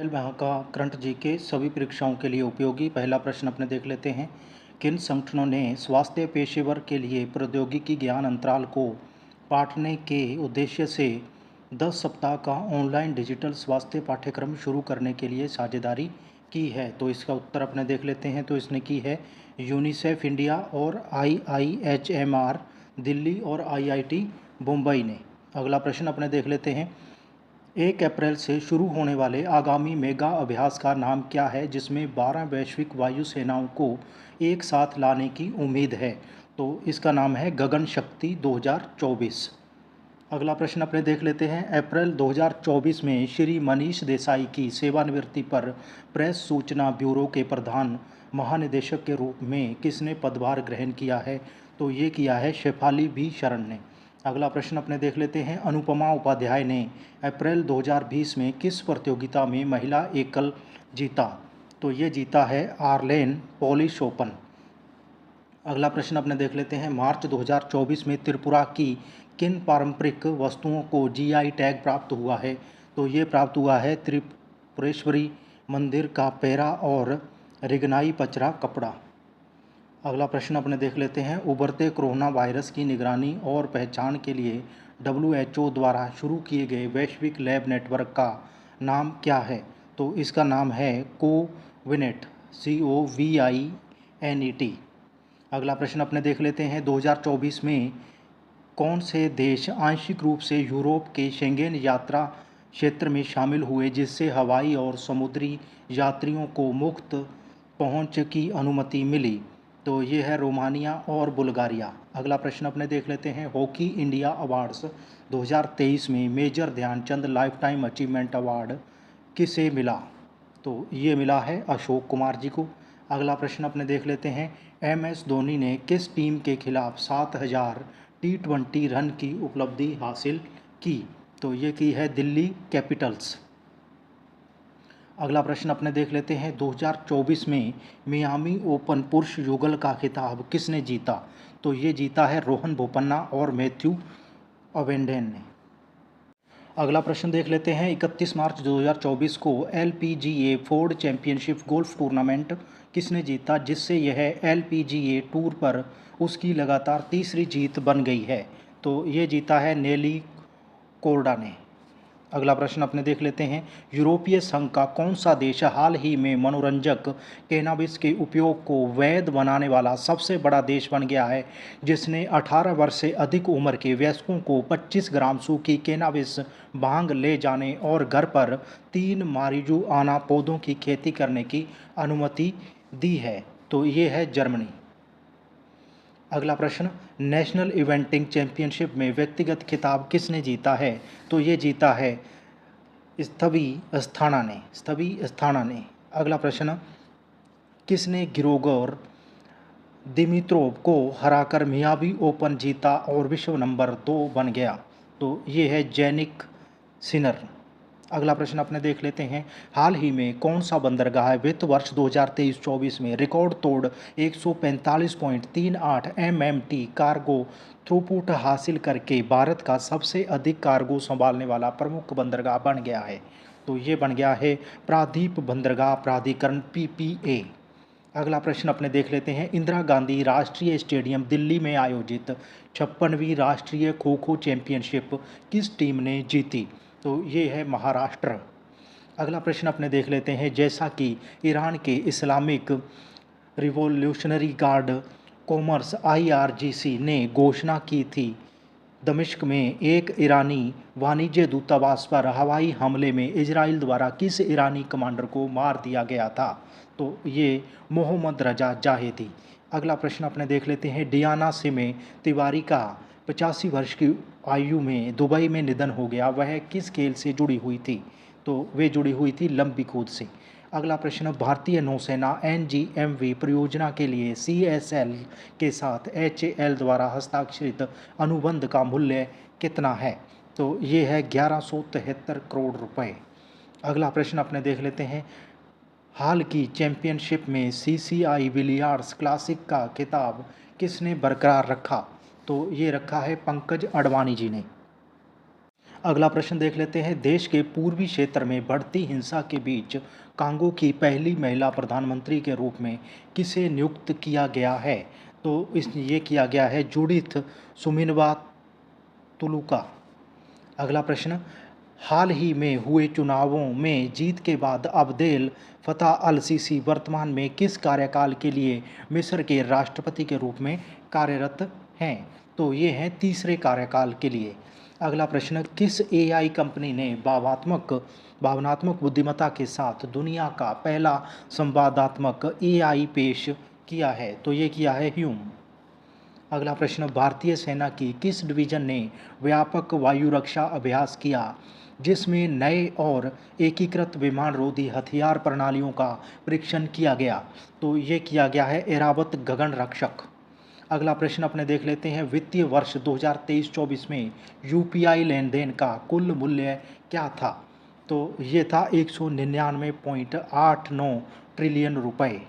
L वहाँ का current GK सभी परीक्षाओं के लिए उपयोगी। पहला प्रश्न अपने देख लेते हैं। किन संगठनों ने स्वास्थ्य पेशेवर के लिए प्रौद्योगिकी ज्ञान अंतराल को बांटने के उद्देश्य से 10 सप्ताह का ऑनलाइन डिजिटल स्वास्थ्य पाठ्यक्रम शुरू करने के लिए साझेदारी की है? तो इसका उत्तर अपने देख लेते हैं। तो इसने की है यूनिसेफ इंडिया और IIHMR दिल्ली और IIT मुंबई ने। अगला प्रश्न अपने देख लेते हैं। 1 अप्रैल से शुरू होने वाले आगामी मेगा अभ्यास का नाम क्या है, जिसमें 12 वैश्विक वायु सेनाओं को एक साथ लाने की उम्मीद है? तो इसका नाम है गगन शक्ति 2024। अगला प्रश्न अपने देख लेते हैं। अप्रैल 2024 में श्री मनीष देसाई की सेवानिवृत्ति पर प्रेस सूचना ब्यूरो के प्रधान महानिदेशक के रूप में किसने पदभार ग्रहण किया है? तो ये किया है शेफाली बी शरण ने। अगला प्रश्न अपने देख लेते हैं। अनुपमा उपाध्याय ने अप्रैल 2020 में किस प्रतियोगिता में महिला एकल जीता? तो ये जीता है आर्लेन पोलिश ओपन। अगला प्रश्न अपने देख लेते हैं। मार्च 2024 में त्रिपुरा की किन पारंपरिक वस्तुओं को GI टैग प्राप्त हुआ है? तो ये प्राप्त हुआ है त्रिपुरेश्वरी मंदिर का पेरा और रिगनाई पचरा कपड़ा। अगला प्रश्न अपने देख लेते हैं। उभरते कोरोना वायरस की निगरानी और पहचान के लिए WHO द्वारा शुरू किए गए वैश्विक लैब नेटवर्क का नाम क्या है? तो इसका नाम है कोविनेट, COVINET। अगला प्रश्न अपने देख लेते हैं। 2024 में कौन से देश आंशिक रूप से यूरोप के शेंगेन यात्रा क्षेत्र में शामिल हुए, जिससे हवाई और समुद्री यात्रियों को मुक्त पहुंच की अनुमति मिली? तो ये है रोमानिया और बुल्गारिया। अगला प्रश्न अपने देख लेते हैं। हॉकी इंडिया अवार्ड्स 2023 में major Dhyan Chand lifetime achievement award किसे मिला? तो ये मिला है अशोक कुमार जी को। अगला प्रश्न अपने देख लेते हैं। MS धोनी ने किस टीम के खिलाफ 7000 T20 रन की उपलब्धि हासिल की? तो ये की है दिल्ली कैपिटल्स। अगला प्रश्न अपने देख लेते हैं। 2024 में मियामी ओपन पुरुष युगल का खिताब किसने जीता? तो ये जीता है रोहन बोपन्ना और मैथ्यू अवेंडेन ने। अगला प्रश्न देख लेते हैं। 31 मार्च 2024 को LPGA Ford championship golf tournament किसने जीता, जिससे यह LPGA टूर पर उसकी लगातार तीसरी जीत बन गई है? तो ये जीता है नेली कोर्डा ने। अगला प्रश्न अपने देख लेते हैं। यूरोपीय संघ का कौन सा देश हाल ही में मनोरंजक कैनाबिस के उपयोग को वैध बनाने वाला सबसे बड़ा देश बन गया है, जिसने 18 वर्ष से अधिक उम्र के वयस्कों को 25 ग्राम सूखी कैनाबिस भांग ले जाने और घर पर 3 मारिजुआना पौधों की खेती करने की अनुमति दी है? तो ये है जर्मनी। अगला प्रश्न। नेशनल इवेंटिंग चैंपियनशिप में व्यक्तिगत खिताब किसने जीता है? तो ये जीता है स्थवी अस्थाना ने। अगला प्रश्न। किसने ग्रिगोर दिमित्रोव को हराकर मियामी ओपन जीता और विश्व नंबर 2 बन गया? तो ये है जेनिक सिनर। अगला प्रश्न अपने देख लेते हैं। हाल ही में कौन सा बंदरगाह वित्त वर्ष 2023-24 में रिकॉर्ड तोड़ 145.38 MMT कार्गो थ्रूपुट हासिल करके भारत का सबसे अधिक कार्गो संभालने वाला प्रमुख बंदरगाह बन गया है? तो ये बन गया है प्रादीप बंदरगाह प्राधिकरण PPA। अगला प्रश्न अपने देख लेते हैं। इंदिरा गांधी राष्ट्रीय स्टेडियम दिल्ली में आयोजित 56वीं राष्ट्रीय खो खो चैंपियनशिप किस टीम ने जीती? तो ये है महाराष्ट्र। अगला प्रश्न अपने देख लेते हैं। जैसा कि ईरान के Islamic revolutionary guard commerce IRGC ने घोषणा की थी, दमिश्क में एक ईरानी वाणिज्य दूतावास पर हवाई हमले में इजराइल द्वारा किस ईरानी कमांडर को मार दिया गया था? तो ये मोहम्मद रजा जाहेदी। अगला प्रश्न अपने देख लेते हैं। डियाना सिमे तिवारी का 85 वर्ष की आयु में दुबई में निधन हो गया, वह किस खेल से जुड़ी हुई थी? तो वे जुड़ी हुई थी लंबी कूद से। अगला प्रश्न। भारतीय नौसेना NGMV परियोजना के लिए CSL के साथ HAL द्वारा हस्ताक्षरित अनुबंध का मूल्य कितना है? तो ये है 1173 करोड़ रुपए। अगला प्रश्न अपने देख लेते हैं। हाल की चैंपियनशिप में CCI बिलियर्ड्स क्लासिक का खिताब किसने बरकरार रखा? तो ये रखा है पंकज अडवाणी जी ने। अगला प्रश्न देख लेते हैं। देश के पूर्वी क्षेत्र में बढ़ती हिंसा के बीच कांगो की पहली महिला प्रधानमंत्री के रूप में किसे नियुक्त किया गया है? तो ये किया गया है जूडिथ सुमिनवा तुलुका। अगला प्रश्न, हाल ही में हुए चुनावों में जीत के बाद अब्देल फताह अल सीसी वर्तमान में किस कार्यकाल के लिए मिस्र के राष्ट्रपति के रूप में कार्यरत हैं? तो ये हैं तीसरे कार्यकाल के लिए। अगला प्रश्न, किस एआई कंपनी ने भावनात्मक बुद्धिमत्ता के साथ दुनिया का पहला संवादात्मक एआई पेश किया है? तो ये किया है ह्यूम। अगला प्रश्न, भारतीय सेना की किस डिवीजन ने व्यापक वायु रक्षा अभ्यास किया जिसमें नए और एकीकृत विमानरोधी हथियार प्रणालियों का परीक्षण किया गया? तो ये किया गया है एरावत गगन रक्षक। अगला प्रश्न अपने देख लेते हैं। वित्तीय वर्ष 2023-24 में यूपीआई लेन देन का कुल मूल्य क्या था? तो ये था 199.89 ट्रिलियन रुपए।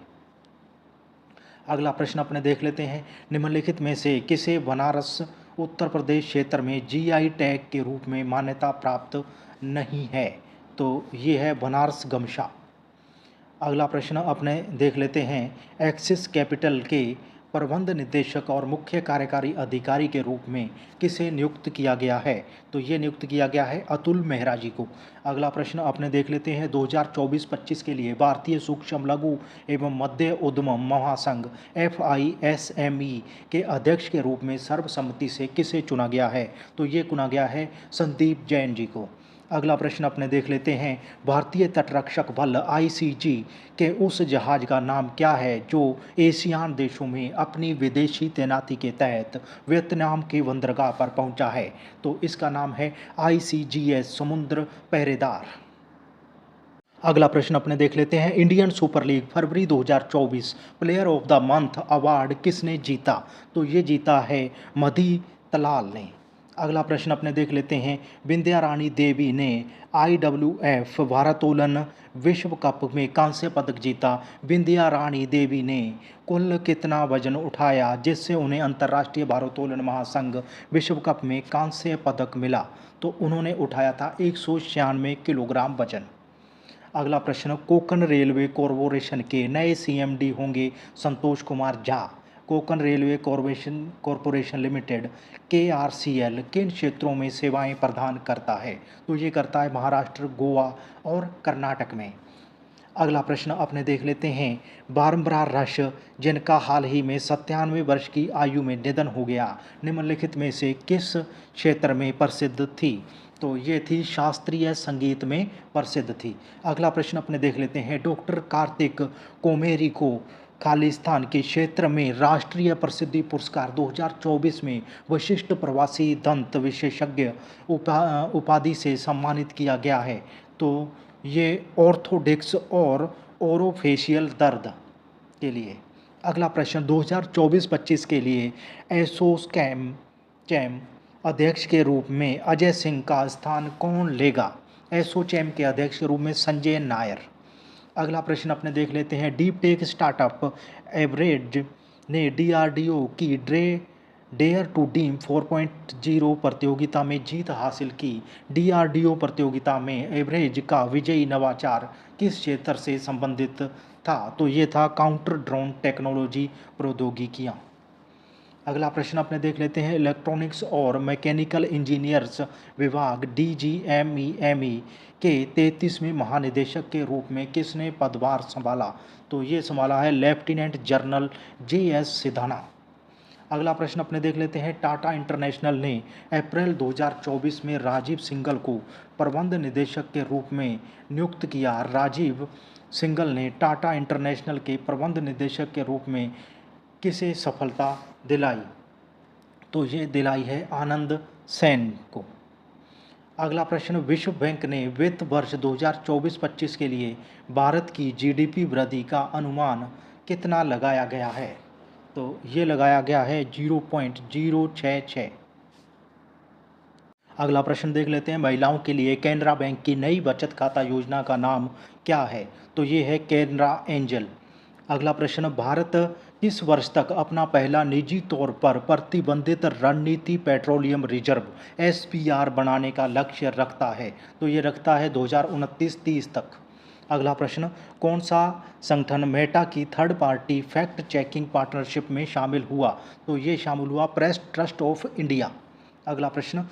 अगला प्रश्न अपने देख लेते हैं। निम्नलिखित में से किसे बनारस उत्तर प्रदेश क्षेत्र में जीआई टैग के रूप में मान्यता प्राप्त नहीं है? तो ये है बनारस गमछा। अगला प्रश्न अपने देख लेते हैं। एक्सिस कैपिटल के प्रबंध निदेशक और मुख्य कार्यकारी अधिकारी के रूप में किसे नियुक्त किया गया है? तो ये नियुक्त किया गया है अतुल मेहरा जी को। अगला प्रश्न अपने देख लेते हैं। 2024-25 के लिए भारतीय सूक्ष्म लघु एवं मध्य उद्यम महासंघ FISME के अध्यक्ष के रूप में सर्वसम्मति से किसे चुना गया है? तो ये चुना गया है संदीप जैन जी को। अगला प्रश्न अपने देख लेते हैं। भारतीय तटरक्षक बल ICG के उस जहाज का नाम क्या है जो एशियान देशों में अपनी विदेशी तैनाती के तहत वियतनाम की बंदरगाह पर पहुंचा है? तो इसका नाम है ICGS समुद्र पहरेदार। अगला प्रश्न अपने देख लेते हैं। Indian super league February 2024 player of the month award किसने जीता? तो ये जीता है मधी तलाल ने। अगला प्रश्न अपने देख लेते हैं। विंध्या रानी देवी ने IWF भारोत्तोलन विश्व कप में कांस्य पदक जीता। विंध्या रानी देवी ने कुल कितना वजन उठाया जिससे उन्हें अंतर्राष्ट्रीय भारोत्तोलन महासंघ विश्व कप में कांस्य पदक मिला? तो उन्होंने उठाया था 196 किलोग्राम वजन। अगला प्रश्न, कोंकण रेलवे कॉरपोरेशन के नए CMD होंगे Santosh Kumar Jha. Konkan railway corporation limited KRCL किन क्षेत्रों में सेवाएं प्रदान करता है? तो ये करता है महाराष्ट्र, गोवा और कर्नाटक में। अगला प्रश्न अपने देख लेते हैं। बारंबार रश जिनका हाल ही में 97 वर्ष की आयु में निधन हो गया निम्नलिखित में से किस क्षेत्र में प्रसिद्ध थी? तो ये थी शास्त्रीय संगीत में प्रसिद्ध थी। अगला प्रश्न अपने देख लेते हैं। डॉक्टर कार्तिक कोमेरी को खालिस्तान के क्षेत्र में राष्ट्रीय प्रसिद्धि पुरस्कार 2024 में विशिष्ट प्रवासी दंत विशेषज्ञ उपाधि से सम्मानित किया गया है। तो ये ऑर्थोडेक्स और ओरोफेशियल दर्द के लिए। अगला प्रश्न 2024-25 के लिए एसोचैम अध्यक्ष के रूप में अजय सिंह का स्थान कौन लेगा? एसोचैम के अध्यक्ष के रूप में संजय नायर। अगला प्रश्न अपने देख लेते हैं। डीप टेक स्टार्टअप एवरेज ने DRDO की डेयर टू ड्रीम 4.0 प्रतियोगिता में जीत हासिल की। DRDO प्रतियोगिता में एवरेज का विजयी नवाचार किस क्षेत्र से संबंधित था? तो ये था काउंटर ड्रोन टेक्नोलॉजी प्रौद्योगिकियाँ। अगला प्रश्न अपने देख लेते हैं। इलेक्ट्रॉनिक्स और मैकेनिकल इंजीनियर्स विभाग DGMEME के 33वें महानिदेशक के रूप में किसने पदभार संभाला? तो ये संभाला है लेफ्टिनेंट जनरल JS सिधाना। अगला प्रश्न अपने देख लेते हैं। टाटा इंटरनेशनल ने अप्रैल 2024 में राजीव सिंघल को प्रबंध निदेशक के रूप में नियुक्त किया। राजीव सिंघल ने टाटा इंटरनेशनल के प्रबंध निदेशक के रूप में किसे सफलता दिलाई? तो ये दिलाई है आनंद सेन को। अगला प्रश्न, विश्व बैंक ने वित्त वर्ष 2024-25 के लिए भारत की GDP वृद्धि का अनुमान कितना लगाया गया है? तो ये लगाया गया है 0.066। अगला प्रश्न देख लेते हैं। महिलाओं के लिए कैनरा बैंक की नई बचत खाता योजना का नाम क्या है? तो ये है कैनरा एंजल। अगला प्रश्न, भारत किस वर्ष तक अपना पहला निजी तौर पर प्रतिबंधित रणनीति पेट्रोलियम रिजर्व एसपीआर बनाने का लक्ष्य रखता है? तो ये रखता है 2029-30 तक। अगला प्रश्न, कौन सा संगठन मेटा की third party fact checking partnership में शामिल हुआ? तो ये शामिल हुआ प्रेस ट्रस्ट ऑफ इंडिया। अगला प्रश्न,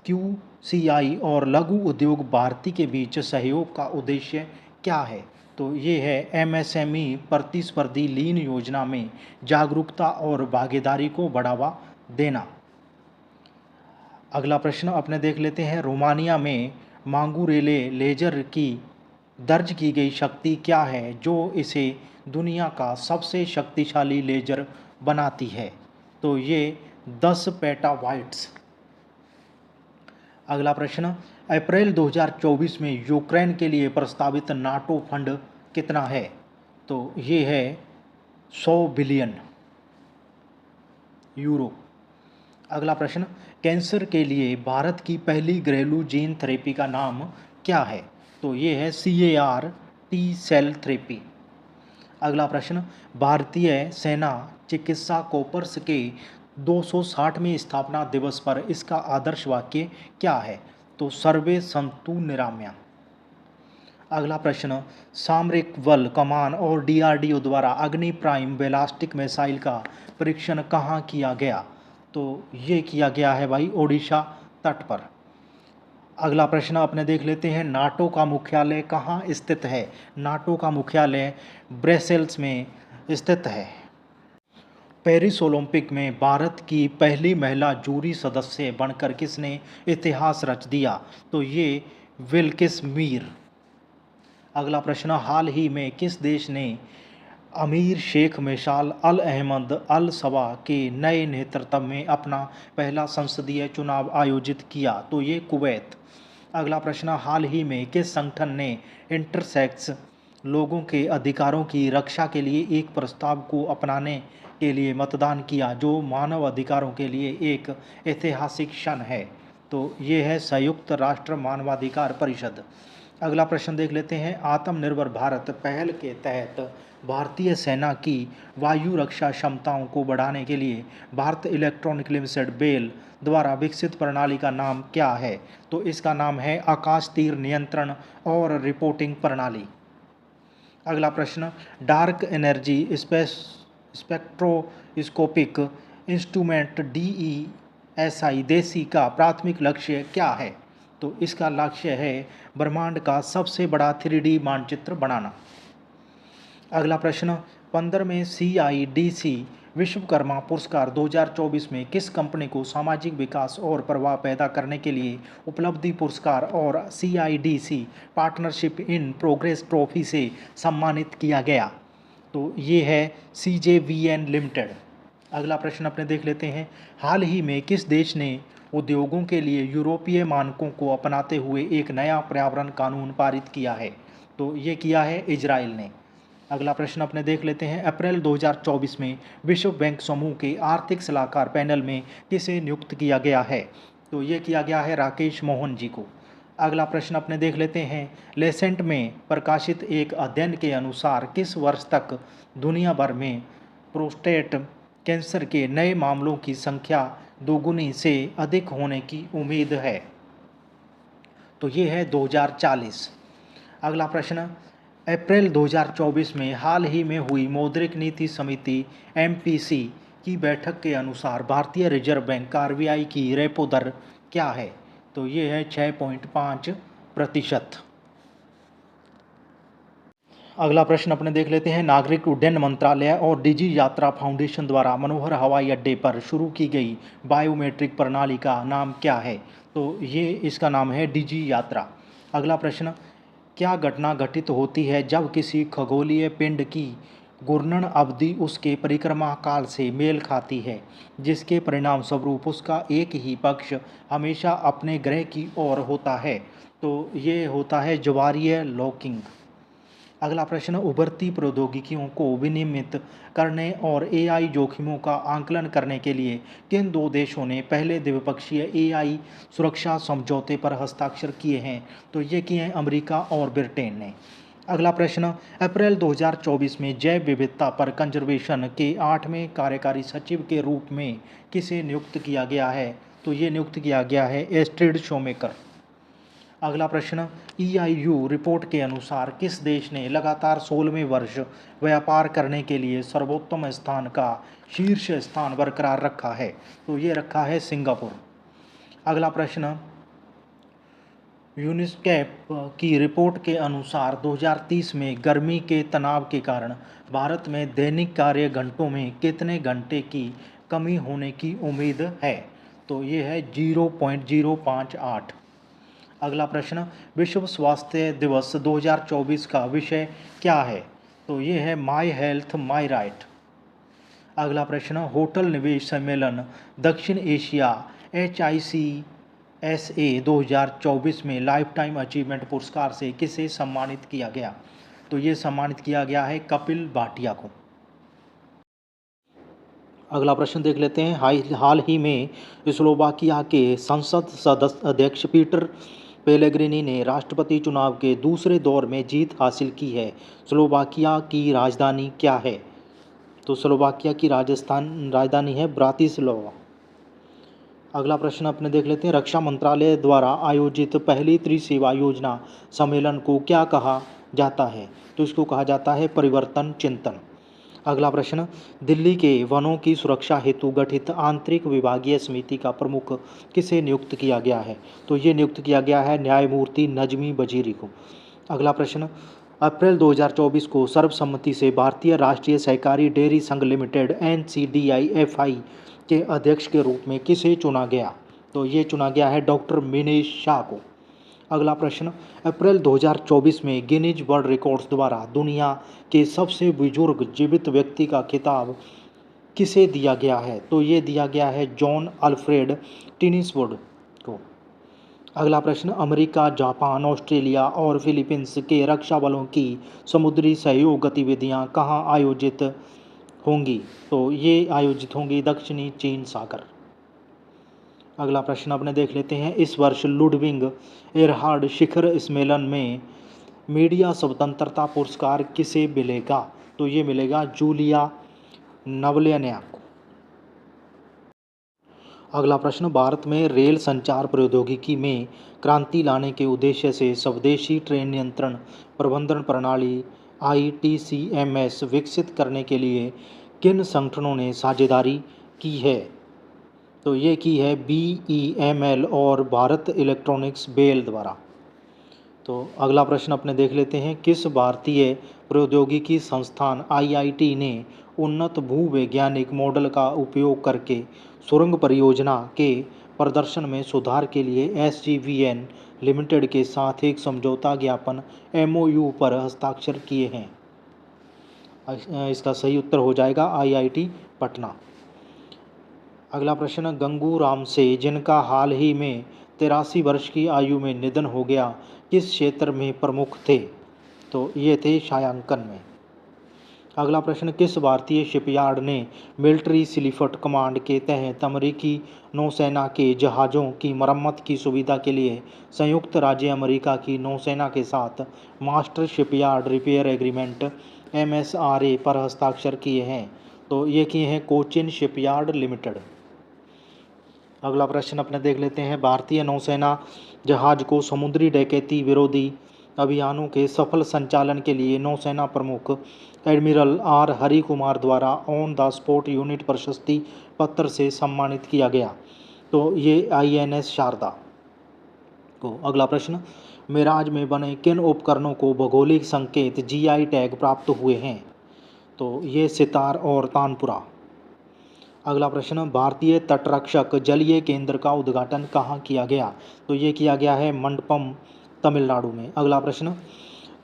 क्यूसीआई और लघु उद्योग भारती के बीच सहयोग का उद्देश्य क्या है? तो ये है एमएसएमई प्रतिस्पर्धी लीन योजना में जागरूकता और भागीदारी को बढ़ावा देना। अगला प्रश्न अपने देख लेते हैं, रोमानिया में मांगुरेले लेजर की दर्ज की गई शक्ति क्या है जो इसे दुनिया का सबसे शक्तिशाली लेजर बनाती है? तो ये 10 पेटावाइट्स। अगला प्रश्न, अप्रैल 2024 में यूक्रेन के लिए प्रस्तावित नाटो फंड कितना है? तो ये है 100 बिलियन यूरो। अगला प्रश्न, कैंसर के लिए भारत की पहली घरेलू जीन थेरेपी का नाम क्या है? तो ये है CAR टी सेल थेरेपी। अगला प्रश्न, भारतीय सेना चिकित्सा कॉर्प्स के 260वें स्थापना दिवस पर इसका आदर्श वाक्य क्या है? तो सर्वे संतु निरामया। अगला प्रश्न, सामरिक बल कमान और DRDO द्वारा अग्नि प्राइम बैलिस्टिक मिसाइल का परीक्षण कहाँ किया गया? तो ये किया गया है भाई ओडिशा तट पर। अगला प्रश्न अपने देख लेते हैं, नाटो का मुख्यालय कहाँ स्थित है? नाटो का मुख्यालय ब्रसेल्स में स्थित है। पेरिस ओलंपिक में भारत की पहली महिला जूरी सदस्य बनकर किसने इतिहास रच दिया? तो ये विल्किस मीर। अगला प्रश्न, हाल ही में किस देश ने अमीर शेख मिसाल अल अहमद अल सबा के नए नेतृत्व में अपना पहला संसदीय चुनाव आयोजित किया? तो ये कुवैत। अगला प्रश्न, हाल ही में किस संगठन ने इंटरसेक्स लोगों के अधिकारों की रक्षा के लिए एक प्रस्ताव को अपनाने के लिए मतदान किया जो मानव अधिकारों के लिए एक ऐतिहासिक क्षण है? तो ये है संयुक्त राष्ट्र मानवाधिकार परिषद। अगला प्रश्न देख लेते हैं, आत्मनिर्भर भारत पहल के तहत भारतीय सेना की वायु रक्षा क्षमताओं को बढ़ाने के लिए भारत इलेक्ट्रॉनिक लिमिटेड बेल द्वारा विकसित प्रणाली का नाम क्या है? तो इसका नाम है आकाश तीर नियंत्रण और रिपोर्टिंग प्रणाली। अगला प्रश्न, dark energy spectroscopic instrument DESI देसी का प्राथमिक लक्ष्य क्या है? तो इसका लक्ष्य है ब्रह्मांड का सबसे बड़ा 3D मानचित्र बनाना। अगला प्रश्न, 15वें CIDC विश्वकर्मा पुरस्कार 2024 में किस कंपनी को सामाजिक विकास और प्रभाव पैदा करने के लिए उपलब्धि पुरस्कार और CIDC partnership in progress trophy से सम्मानित किया गया? तो ये है CJVN लिमिटेड। अगला प्रश्न अपने देख लेते हैं, हाल ही में किस देश ने उद्योगों के लिए यूरोपीय मानकों को अपनाते हुए एक नया पर्यावरण कानून पारित किया है? तो ये किया है इजराइल ने। अगला प्रश्न अपने देख लेते हैं, अप्रैल 2024 में विश्व बैंक समूह के आर्थिक सलाहकार पैनल में किसे नियुक्त किया गया है? तो ये किया गया है राकेश मोहन जी को। अगला प्रश्न अपने देख लेते हैं, लेसेंट में प्रकाशित एक अध्ययन के अनुसार किस वर्ष तक दुनिया भर में प्रोस्टेट कैंसर के नए मामलों की संख्या दोगुनी से अधिक होने की उम्मीद है? तो ये है 2040। अगला प्रश्न, अप्रैल 2024 में हाल ही में हुई मौद्रिक नीति समिति MPC की बैठक के अनुसार भारतीय रिजर्व बैंक RBI की रेपो दर क्या है? तो ये है 6.5%। अगला प्रश्न अपने देख लेते हैं, नागरिक उड्डयन मंत्रालय और डिजी यात्रा फाउंडेशन द्वारा मनोहर हवाई अड्डे पर शुरू की गई बायोमेट्रिक प्रणाली का नाम क्या है? तो ये इसका नाम है डिजी यात्रा। अगला प्रश्न, क्या घटना घटित होती है जब किसी खगोलीय पिंड की घूर्णन अवधि उसके परिक्रमा काल से मेल खाती है, जिसके परिणाम स्वरूप उसका एक ही पक्ष हमेशा अपने ग्रह की ओर होता है? तो ये होता है ज्वारीय लॉकिंग। अगला प्रश्न, उभरती प्रौद्योगिकियों को विनियमित करने और AI जोखिमों का आंकलन करने के लिए किन दो देशों ने पहले द्विपक्षीय AI सुरक्षा समझौते पर हस्ताक्षर किए हैं? तो ये किए हैं अमेरिका और ब्रिटेन ने। अगला प्रश्न, अप्रैल 2024 में जैव विविधता पर कंजर्वेशन के 8वें कार्यकारी सचिव के रूप में किसे नियुक्त किया गया है? तो ये नियुक्त किया गया है एस्ट्रिड शोमेकर। अगला प्रश्न, EIU रिपोर्ट के अनुसार किस देश ने लगातार 16वें वर्ष व्यापार करने के लिए सर्वोत्तम स्थान का शीर्ष स्थान बरकरार रखा है? तो ये रखा है सिंगापुर। अगला प्रश्न, यूनिस्कैप की रिपोर्ट के अनुसार 2030 में गर्मी के तनाव के कारण भारत में दैनिक कार्य घंटों में कितने घंटे की कमी होने की उम्मीद है? तो ये है 0.058। अगला प्रश्न, विश्व स्वास्थ्य दिवस 2024 का विषय क्या है? तो ये है माई हेल्थ माई राइट। अगला प्रश्न, होटल निवेश सम्मेलन दक्षिण एशिया HICSA 2024 में लाइफ टाइम अचीवमेंट पुरस्कार से किसे सम्मानित किया गया? तो ये सम्मानित किया गया है कपिल भाटिया को। अगला प्रश्न देख लेते हैं, हाल ही में स्लोवाकिया के संसद सदस्य अध्यक्ष पीटर पेलेग्रिनी ने राष्ट्रपति चुनाव के दूसरे दौर में जीत हासिल की है। स्लोवाकिया की राजधानी क्या है? तो स्लोवाकिया की राजधानी है ब्रातिस्लावा। अगला प्रश्न अपने देख लेते हैं, रक्षा मंत्रालय द्वारा आयोजित पहली त्रिसेवा योजना सम्मेलन को क्या कहा जाता है? तो इसको कहा जाता है परिवर्तन चिंतन। अगला प्रश्न, दिल्ली के वनों की सुरक्षा हेतु गठित आंतरिक विभागीय समिति का प्रमुख किसे नियुक्त किया गया है? तो ये नियुक्त किया गया है न्यायमूर्ति नजमी वजीरी को। अगला प्रश्न, अप्रैल 2024 को सर्वसम्मति से भारतीय राष्ट्रीय सहकारी डेयरी संघ लिमिटेड NCDIFI के अध्यक्ष के रूप में किसे चुना गया? तो ये चुना गया है डॉक्टर मिनेश शाह को। अगला प्रश्न, अप्रैल 2024 में गिनीज वर्ल्ड रिकॉर्ड्स द्वारा दुनिया के सबसे बुजुर्ग जीवित व्यक्ति का खिताब किसे दिया गया है? तो ये दिया गया है जॉन अल्फ्रेड टिनिसवुड को। अगला प्रश्न, अमेरिका, जापान, ऑस्ट्रेलिया और फिलीपींस के रक्षा बलों की समुद्री सहयोग गतिविधियां कहाँ आयोजित होंगी? तो ये आयोजित होंगी दक्षिणी चीन सागर। अगला प्रश्न अपने देख लेते हैं, इस वर्ष लुडविग एरहार्ड शिखर सम्मेलन में मीडिया स्वतंत्रता पुरस्कार किसे मिलेगा? तो ये मिलेगा जूलिया नवलेन्याक को। अगला प्रश्न, भारत में रेल संचार प्रौद्योगिकी में क्रांति लाने के उद्देश्य से स्वदेशी ट्रेन नियंत्रण प्रबंधन प्रणाली ITCMS विकसित करने के लिए किन संगठनों ने साझेदारी की है? तो ये की है BEML और भारत इलेक्ट्रॉनिक्स बेल द्वारा। तो अगला प्रश्न अपने देख लेते हैं, किस भारतीय प्रौद्योगिकी संस्थान IIT ने उन्नत भूवैज्ञानिक मॉडल का उपयोग करके सुरंग परियोजना के प्रदर्शन में सुधार के लिए SJVN लिमिटेड के साथ एक समझौता ज्ञापन MOU पर हस्ताक्षर किए हैं? इसका सही उत्तर हो जाएगा IIT पटना। अगला प्रश्न, गंगू राम से जिनका हाल ही में 83 वर्ष की आयु में निधन हो गया, किस क्षेत्र में प्रमुख थे? तो ये थे छायांकन में। अगला प्रश्न, किस भारतीय शिपयार्ड ने मिलिट्री सीफोर्ट कमांड के तहत अमेरिकी नौसेना के जहाज़ों की मरम्मत की सुविधा के लिए संयुक्त राज्य अमेरिका की नौसेना के साथ master shipyard repair agreement MSRA पर हस्ताक्षर किए हैं? तो ये किए हैं कोचिन शिपयार्ड लिमिटेड। अगला प्रश्न अपने देख लेते हैं, भारतीय नौसेना जहाज को समुद्री डकैती विरोधी अभियानों के सफल संचालन के लिए नौसेना प्रमुख एडमिरल R हरि कुमार द्वारा ऑन द स्पॉट यूनिट प्रशस्ति पत्र से सम्मानित किया गया। तो ये INS शारदा को। अगला प्रश्न, मिराज में बने किन उपकरणों को भौगोलिक संकेत GI टैग प्राप्त हुए हैं? तो ये सितार और तानपुरा। अगला प्रश्न, भारतीय तटरक्षक जलीय केंद्र का उद्घाटन कहाँ किया गया? तो ये किया गया है मंडपम तमिलनाडु में। अगला प्रश्न,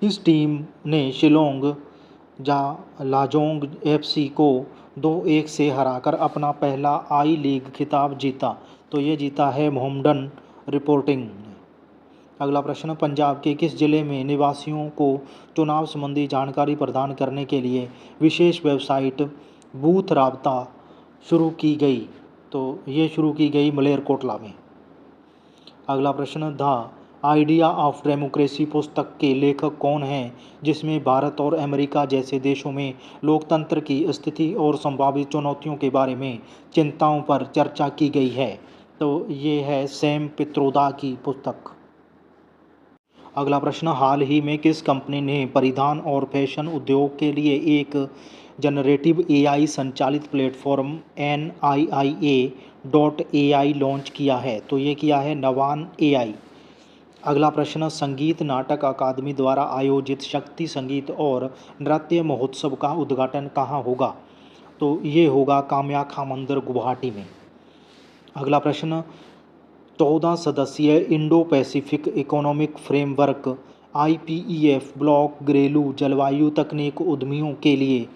इस टीम ने शिलोंग लाजोंग FC को 2-1 से हराकर अपना पहला I लीग खिताब जीता। तो ये जीता है मोहम्मडन रिपोर्टिंग। अगला प्रश्न, पंजाब के किस जिले में निवासियों को चुनाव संबंधी जानकारी प्रदान करने के लिए विशेष वेबसाइट बूथ राबता शुरू की गई? तो ये शुरू की गई मलेरकोटला में। अगला प्रश्न, द आइडिया ऑफ डेमोक्रेसी पुस्तक के लेखक कौन हैं, जिसमें भारत और अमेरिका जैसे देशों में लोकतंत्र की स्थिति और संभावित चुनौतियों के बारे में चिंताओं पर चर्चा की गई है? तो ये है सैम पित्रोदा की पुस्तक। अगला प्रश्न, हाल ही में किस कंपनी ने परिधान और फैशन उद्योग के लिए एक जनरेटिव एआई संचालित प्लेटफॉर्म NIIA.ai लॉन्च किया है? तो ये किया है नवान एआई। अगला प्रश्न, संगीत नाटक अकादमी द्वारा आयोजित शक्ति संगीत और नृत्य महोत्सव का उद्घाटन कहाँ होगा? तो ये होगा कामाख्या मंदिर, गुवाहाटी में। अगला प्रश्न, 14 सदस्यीय Indo Pacific economic framework IPEF block घरेलू जलवायु तकनीक उद्यमियों के लिए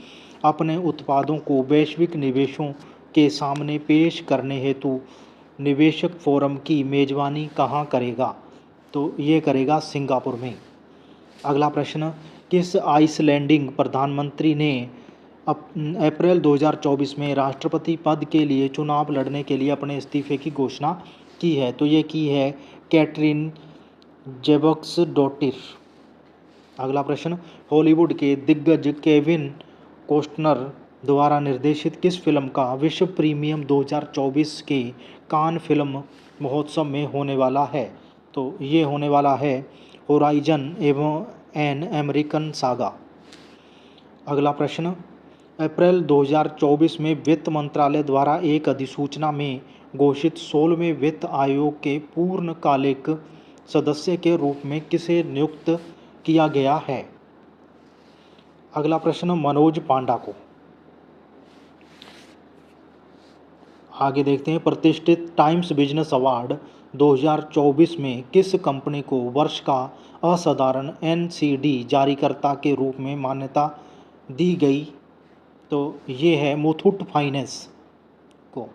अपने उत्पादों को वैश्विक निवेशों के सामने पेश करने हेतु निवेशक फोरम की मेजबानी कहाँ करेगा? तो ये करेगा सिंगापुर में। अगला प्रश्न, किस आइसलैंडिंग प्रधानमंत्री ने अप्रैल 2024 में राष्ट्रपति पद के लिए चुनाव लड़ने के लिए अपने इस्तीफे की घोषणा की है? तो ये की है कैटरीन जेबक्सडोटिर। अगला प्रश्न, हॉलीवुड के दिग्गज केविन कॉस्टनर द्वारा निर्देशित किस फिल्म का विश्व प्रीमियम 2024 के कान फिल्म महोत्सव में होने वाला है? तो ये होने वाला है होराइजन एवं एन अमेरिकन सागा। अगला प्रश्न, अप्रैल 2024 में वित्त मंत्रालय द्वारा एक अधिसूचना में घोषित 16वें वित्त आयोग के पूर्णकालिक सदस्य के रूप में किसे नियुक्त किया गया है? अगला प्रश्न, मनोज पांडा को। आगे देखते हैं, प्रतिष्ठित टाइम्स बिजनेस अवार्ड 2024 में किस कंपनी को वर्ष का असाधारण NCD जारीकर्ता के रूप में मान्यता दी गई? तो ये है मुथूट फाइनेंस को।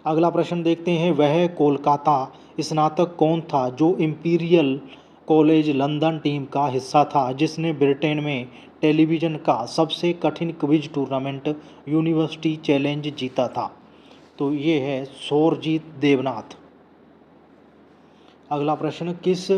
अगला प्रश्न देखते हैं, वह कोलकाता स्नातक कौन था जो इंपीरियल कॉलेज लंदन टीम का हिस्सा था जिसने ब्रिटेन में टेलीविज़न का सबसे कठिन क्विज टूर्नामेंट यूनिवर्सिटी चैलेंज जीता था? तो ये है सौरजीत देवनाथ। अगला प्रश्न, किस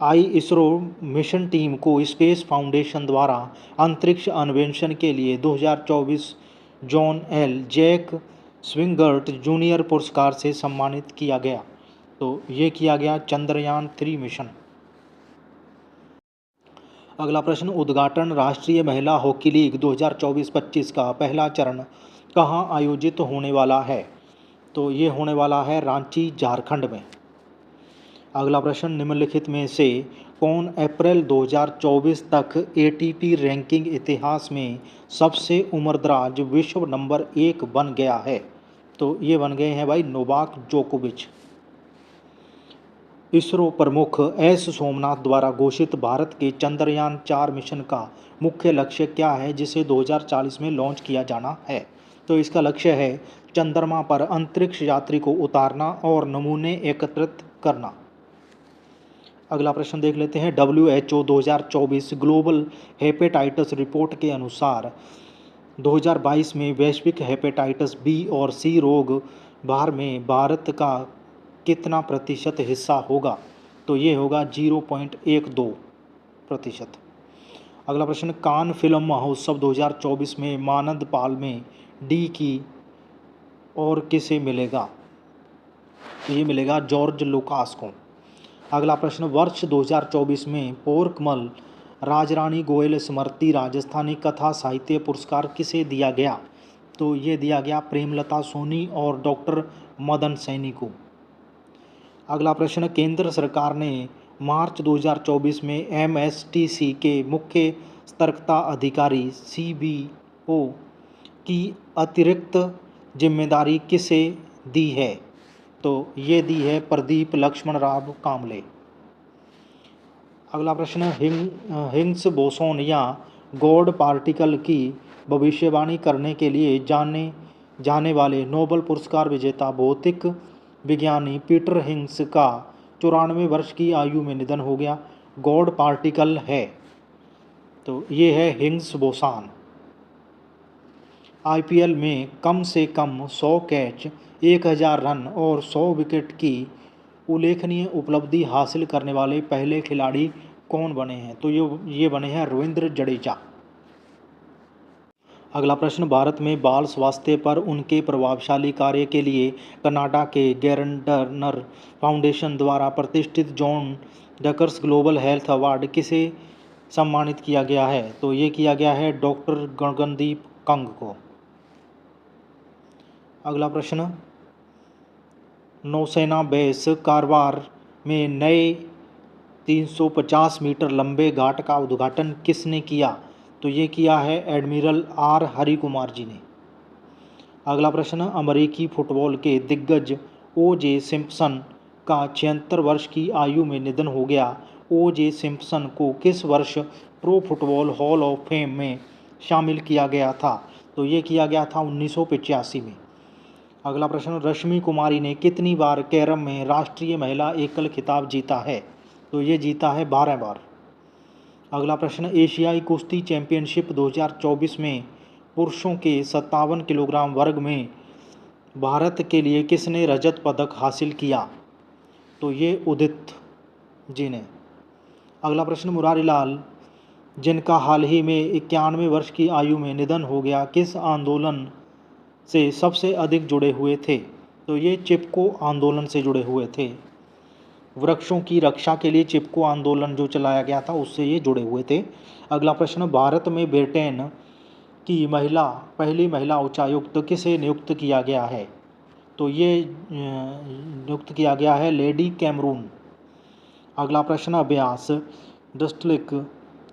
ISRO मिशन टीम को स्पेस फाउंडेशन द्वारा अंतरिक्ष अन्वेषण के लिए 2024 जॉन L. जैक स्विंगर्ट जूनियर पुरस्कार से सम्मानित किया गया? तो ये किया गया चंद्रयान 3 मिशन। अगला प्रश्न, उद्घाटन राष्ट्रीय महिला हॉकी लीग 2024-25 का पहला चरण कहाँ आयोजित होने वाला है? तो ये होने वाला है रांची, झारखंड में। अगला प्रश्न, निम्नलिखित में से कौन अप्रैल 2024 तक ATP रैंकिंग इतिहास में सबसे उम्रदराज विश्व नंबर 1 बन गया है? तो ये बन गए हैं भाई नोवाक जोकोविच। इसरो प्रमुख S सोमनाथ द्वारा घोषित भारत के चंद्रयान 4 मिशन का मुख्य लक्ष्य क्या है जिसे 2040 में लॉन्च किया जाना है? तो इसका लक्ष्य है चंद्रमा पर अंतरिक्ष यात्री को उतारना और नमूने एकत्रित करना। अगला प्रश्न देख लेते हैं, WHO 2024 ग्लोबल हेपेटाइटिस रिपोर्ट के अनुसार 2022 में वैश्विक हेपेटाइटिस B और C रोग भार में भारत का कितना प्रतिशत हिस्सा होगा? तो ये होगा 0.12%। अगला प्रश्न, कान फिल्म महोत्सव 2024 में मानद पाल में D की और किसे मिलेगा? तो ये मिलेगा जॉर्ज लुकास को। अगला प्रश्न, वर्ष 2024 में पोरकमल राजरानी गोयल स्मृति राजस्थानी कथा साहित्य पुरस्कार किसे दिया गया? तो ये दिया गया प्रेमलता सोनी और डॉक्टर मदन सैनी को। अगला प्रश्न, केंद्र सरकार ने मार्च 2024 में MSTC के मुख्य सतर्कता अधिकारी CBO की अतिरिक्त जिम्मेदारी किसे दी है? तो ये दी है प्रदीप लक्ष्मण राव कामले। अगला प्रश्न, हिग्स बोसोन या गॉड पार्टिकल की भविष्यवाणी करने के लिए जाने जाने वाले नोबेल पुरस्कार विजेता भौतिक विज्ञानी पीटर हिग्स का 94 वर्ष की आयु में निधन हो गया। गॉड पार्टिकल है, तो ये है हिग्स बोसॉन। IPL में कम से कम 100 कैच, 1000 रन और 100 विकेट की उल्लेखनीय उपलब्धि हासिल करने वाले पहले खिलाड़ी कौन बने हैं? तो ये बने हैं रविंद्र जडेजा। अगला प्रश्न, भारत में बाल स्वास्थ्य पर उनके प्रभावशाली कार्य के लिए कनाडा के गैरडनर फाउंडेशन द्वारा प्रतिष्ठित जॉन डकर्स ग्लोबल हेल्थ अवार्ड किसे सम्मानित किया गया है? तो ये किया गया है डॉक्टर गगनदीप कंग को। अगला प्रश्न, नौसेना बेस कारवार में नए 350 मीटर लंबे घाट का उद्घाटन किसने किया? तो ये किया है एडमिरल आर हरि कुमार जी ने। अगला प्रश्न, अमेरिकी फुटबॉल के दिग्गज ओ.जे. सिम्पसन का 76 वर्ष की आयु में निधन हो गया। ओ.जे. सिम्पसन को किस वर्ष pro football hall of fame में शामिल किया गया था? तो ये किया गया था 1985 में। अगला प्रश्न, रश्मि कुमारी ने कितनी बार कैरम में राष्ट्रीय महिला एकल खिताब जीता है? तो ये जीता है 12 बार। अगला प्रश्न, एशियाई कुश्ती चैंपियनशिप 2024 में पुरुषों के 57 किलोग्राम वर्ग में भारत के लिए किसने रजत पदक हासिल किया? तो ये उदित जी ने। अगला प्रश्न, मुरारी लाल जिनका हाल ही में 91 वर्ष की आयु में निधन हो गया, किस आंदोलन से सबसे अधिक जुड़े हुए थे? तो ये चिपको आंदोलन से जुड़े हुए थे। वृक्षों की रक्षा के लिए चिपको आंदोलन जो चलाया गया था उससे ये जुड़े हुए थे। अगला प्रश्न, भारत में ब्रिटेन की पहली महिला उच्चायुक्त किसे नियुक्त किया गया है? तो ये नियुक्त किया गया है लेडी कैमरून। अगला प्रश्न, अभ्यास डस्टलिक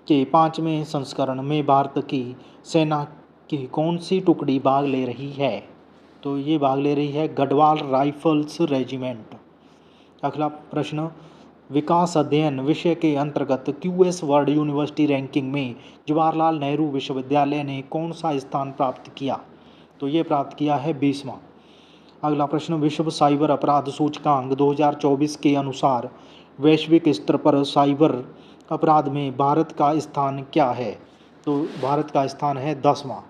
के 5वें संस्करण में भारत की सेना की कौन सी टुकड़ी भाग ले रही है? तो ये भाग ले रही है गढ़वाल राइफल्स रेजिमेंट। अगला प्रश्न, विकास अध्ययन विषय के अंतर्गत क्यूएस वर्ल्ड यूनिवर्सिटी रैंकिंग में जवाहरलाल नेहरू विश्वविद्यालय ने कौन सा स्थान प्राप्त किया? तो ये प्राप्त किया है 20वां। अगला प्रश्न, विश्व साइबर अपराध सूचकांक 2024 के अनुसार वैश्विक स्तर पर साइबर अपराध में भारत का स्थान क्या है? तो भारत का स्थान है 10वां।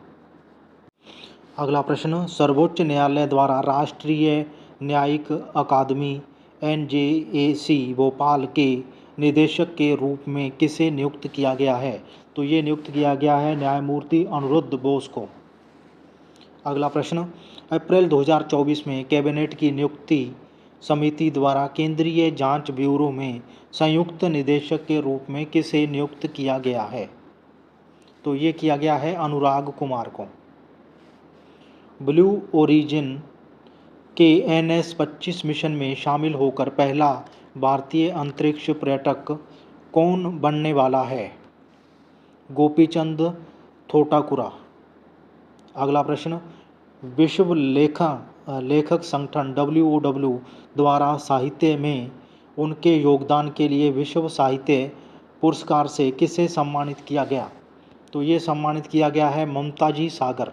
अगला प्रश्न, सर्वोच्च न्यायालय द्वारा राष्ट्रीय न्यायिक अकादमी NJAC भोपाल के निदेशक के रूप में किसे नियुक्त किया गया है? तो ये नियुक्त किया गया है न्यायमूर्ति अनिरुद्ध बोस को। अगला प्रश्न, अप्रैल 2024 में कैबिनेट की नियुक्ति समिति द्वारा केंद्रीय जांच ब्यूरो में संयुक्त निदेशक के रूप में किसे नियुक्त किया गया है? तो ये किया गया है अनुराग कुमार को। ब्लू ओरिजिन के NS-25 मिशन में शामिल होकर पहला भारतीय अंतरिक्ष पर्यटक कौन बनने वाला है? गोपीचंद थोटाकुरा। अगला प्रश्न, विश्व लेखक संगठन WOW द्वारा साहित्य में उनके योगदान के लिए विश्व साहित्य पुरस्कार से किसे सम्मानित किया गया? तो ये सम्मानित किया गया है ममताजी सागर।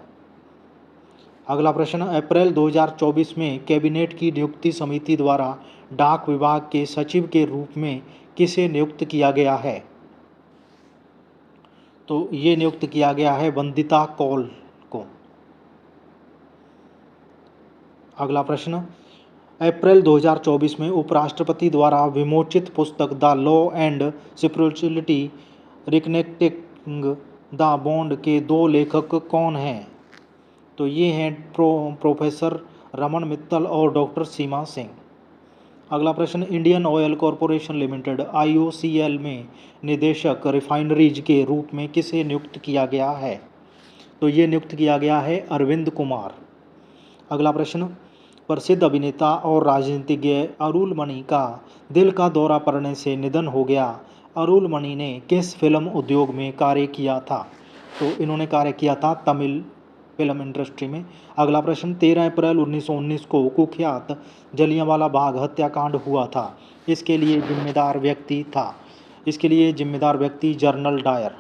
अगला प्रश्न, अप्रैल 2024 में कैबिनेट की नियुक्ति समिति द्वारा डाक विभाग के सचिव के रूप में किसे नियुक्त किया गया है? तो ये नियुक्त किया गया है वंदिता कौल को। अगला प्रश्न, अप्रैल 2024 में उपराष्ट्रपति द्वारा विमोचित पुस्तक the law and spirituality reconnecting the bond के 2 लेखक कौन हैं? तो ये हैं प्रोफेसर रमन मित्तल और डॉक्टर सीमा सिंह। अगला प्रश्न, Indian oil corporation limited IOCL में निदेशक रिफाइनरीज के रूप में किसे नियुक्त किया गया है? तो ये नियुक्त किया गया है अरविंद कुमार। अगला प्रश्न, प्रसिद्ध अभिनेता और राजनीतिज्ञ अरुल मणि का दिल का दौरा पड़ने से निधन हो गया। अरुल मणि ने किस फिल्म उद्योग में कार्य किया था? तो इन्होंने कार्य किया था तमिल फिल्म इंडस्ट्री में। अगला प्रश्न, 13 अप्रैल 1919 को कुख्यात जलियांवाला बाग हत्याकांड हुआ था। इसके लिए जिम्मेदार व्यक्ति जनरल डायर।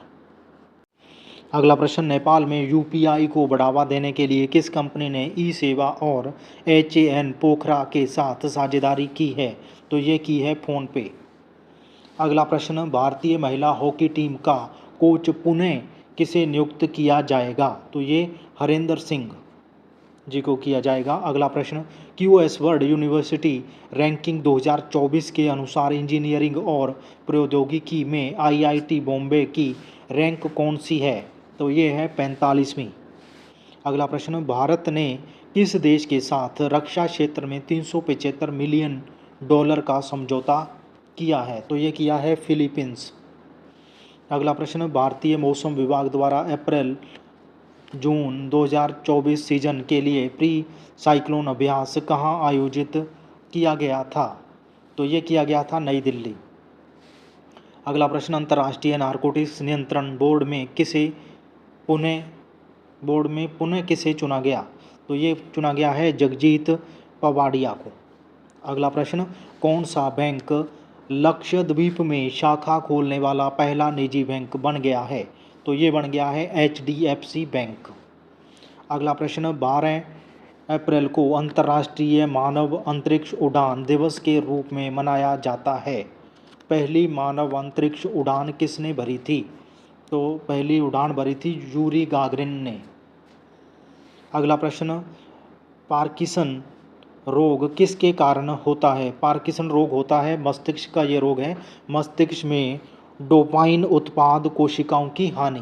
अगला प्रश्न, नेपाल में UPI को बढ़ावा देने के लिए किस कंपनी ने ई-सेवा और HAN पोखरा के साथ साझेदारी की है? तो ये की है फ़ोनपे। अगला प्रश्न, भारतीय महिला हॉकी टीम का कोच पुणे किसे नियुक्त किया जाएगा? तो ये हरेंद्र सिंह। जी को किया जाएगा। अगला प्रश्न, QS वर्ल्ड यूनिवर्सिटी रैंकिंग 2024 के अनुसार इंजीनियरिंग और प्रौद्योगिकी में IIT बॉम्बे की रैंक कौन सी है? तो ये है 45वीं। अगला प्रश्न, भारत ने किस देश के साथ रक्षा क्षेत्र में $375 मिलियन का समझौता किया है? तो ये किया है फिलीपींस। अगला प्रश्न, भारतीय मौसम विभाग द्वारा अप्रैल जून 2024 सीजन के लिए प्री साइक्लोन अभ्यास कहाँ आयोजित किया गया था? तो ये किया गया था नई दिल्ली। अगला प्रश्न, अंतर्राष्ट्रीय नारकोटिक्स नियंत्रण बोर्ड में पुनः किसे चुना गया? तो ये चुना गया है जगजीत पवाडिया को। अगला प्रश्न, कौन सा बैंक लक्षद्वीप में शाखा खोलने वाला पहला निजी बैंक बन गया है? तो ये बन गया है HDFC बैंक। अगला प्रश्न, 12 अप्रैल को अंतर्राष्ट्रीय मानव अंतरिक्ष उड़ान दिवस के रूप में मनाया जाता है। पहली मानव अंतरिक्ष उड़ान किसने भरी थी? तो पहली उड़ान भरी थी यूरी गागरिन ने। अगला प्रश्न, पार्किंसन रोग किसके कारण होता है? पार्किंसन रोग होता है मस्तिष्क का, ये रोग है मस्तिष्क में डोपाइन उत्पाद कोशिकाओं की हानि।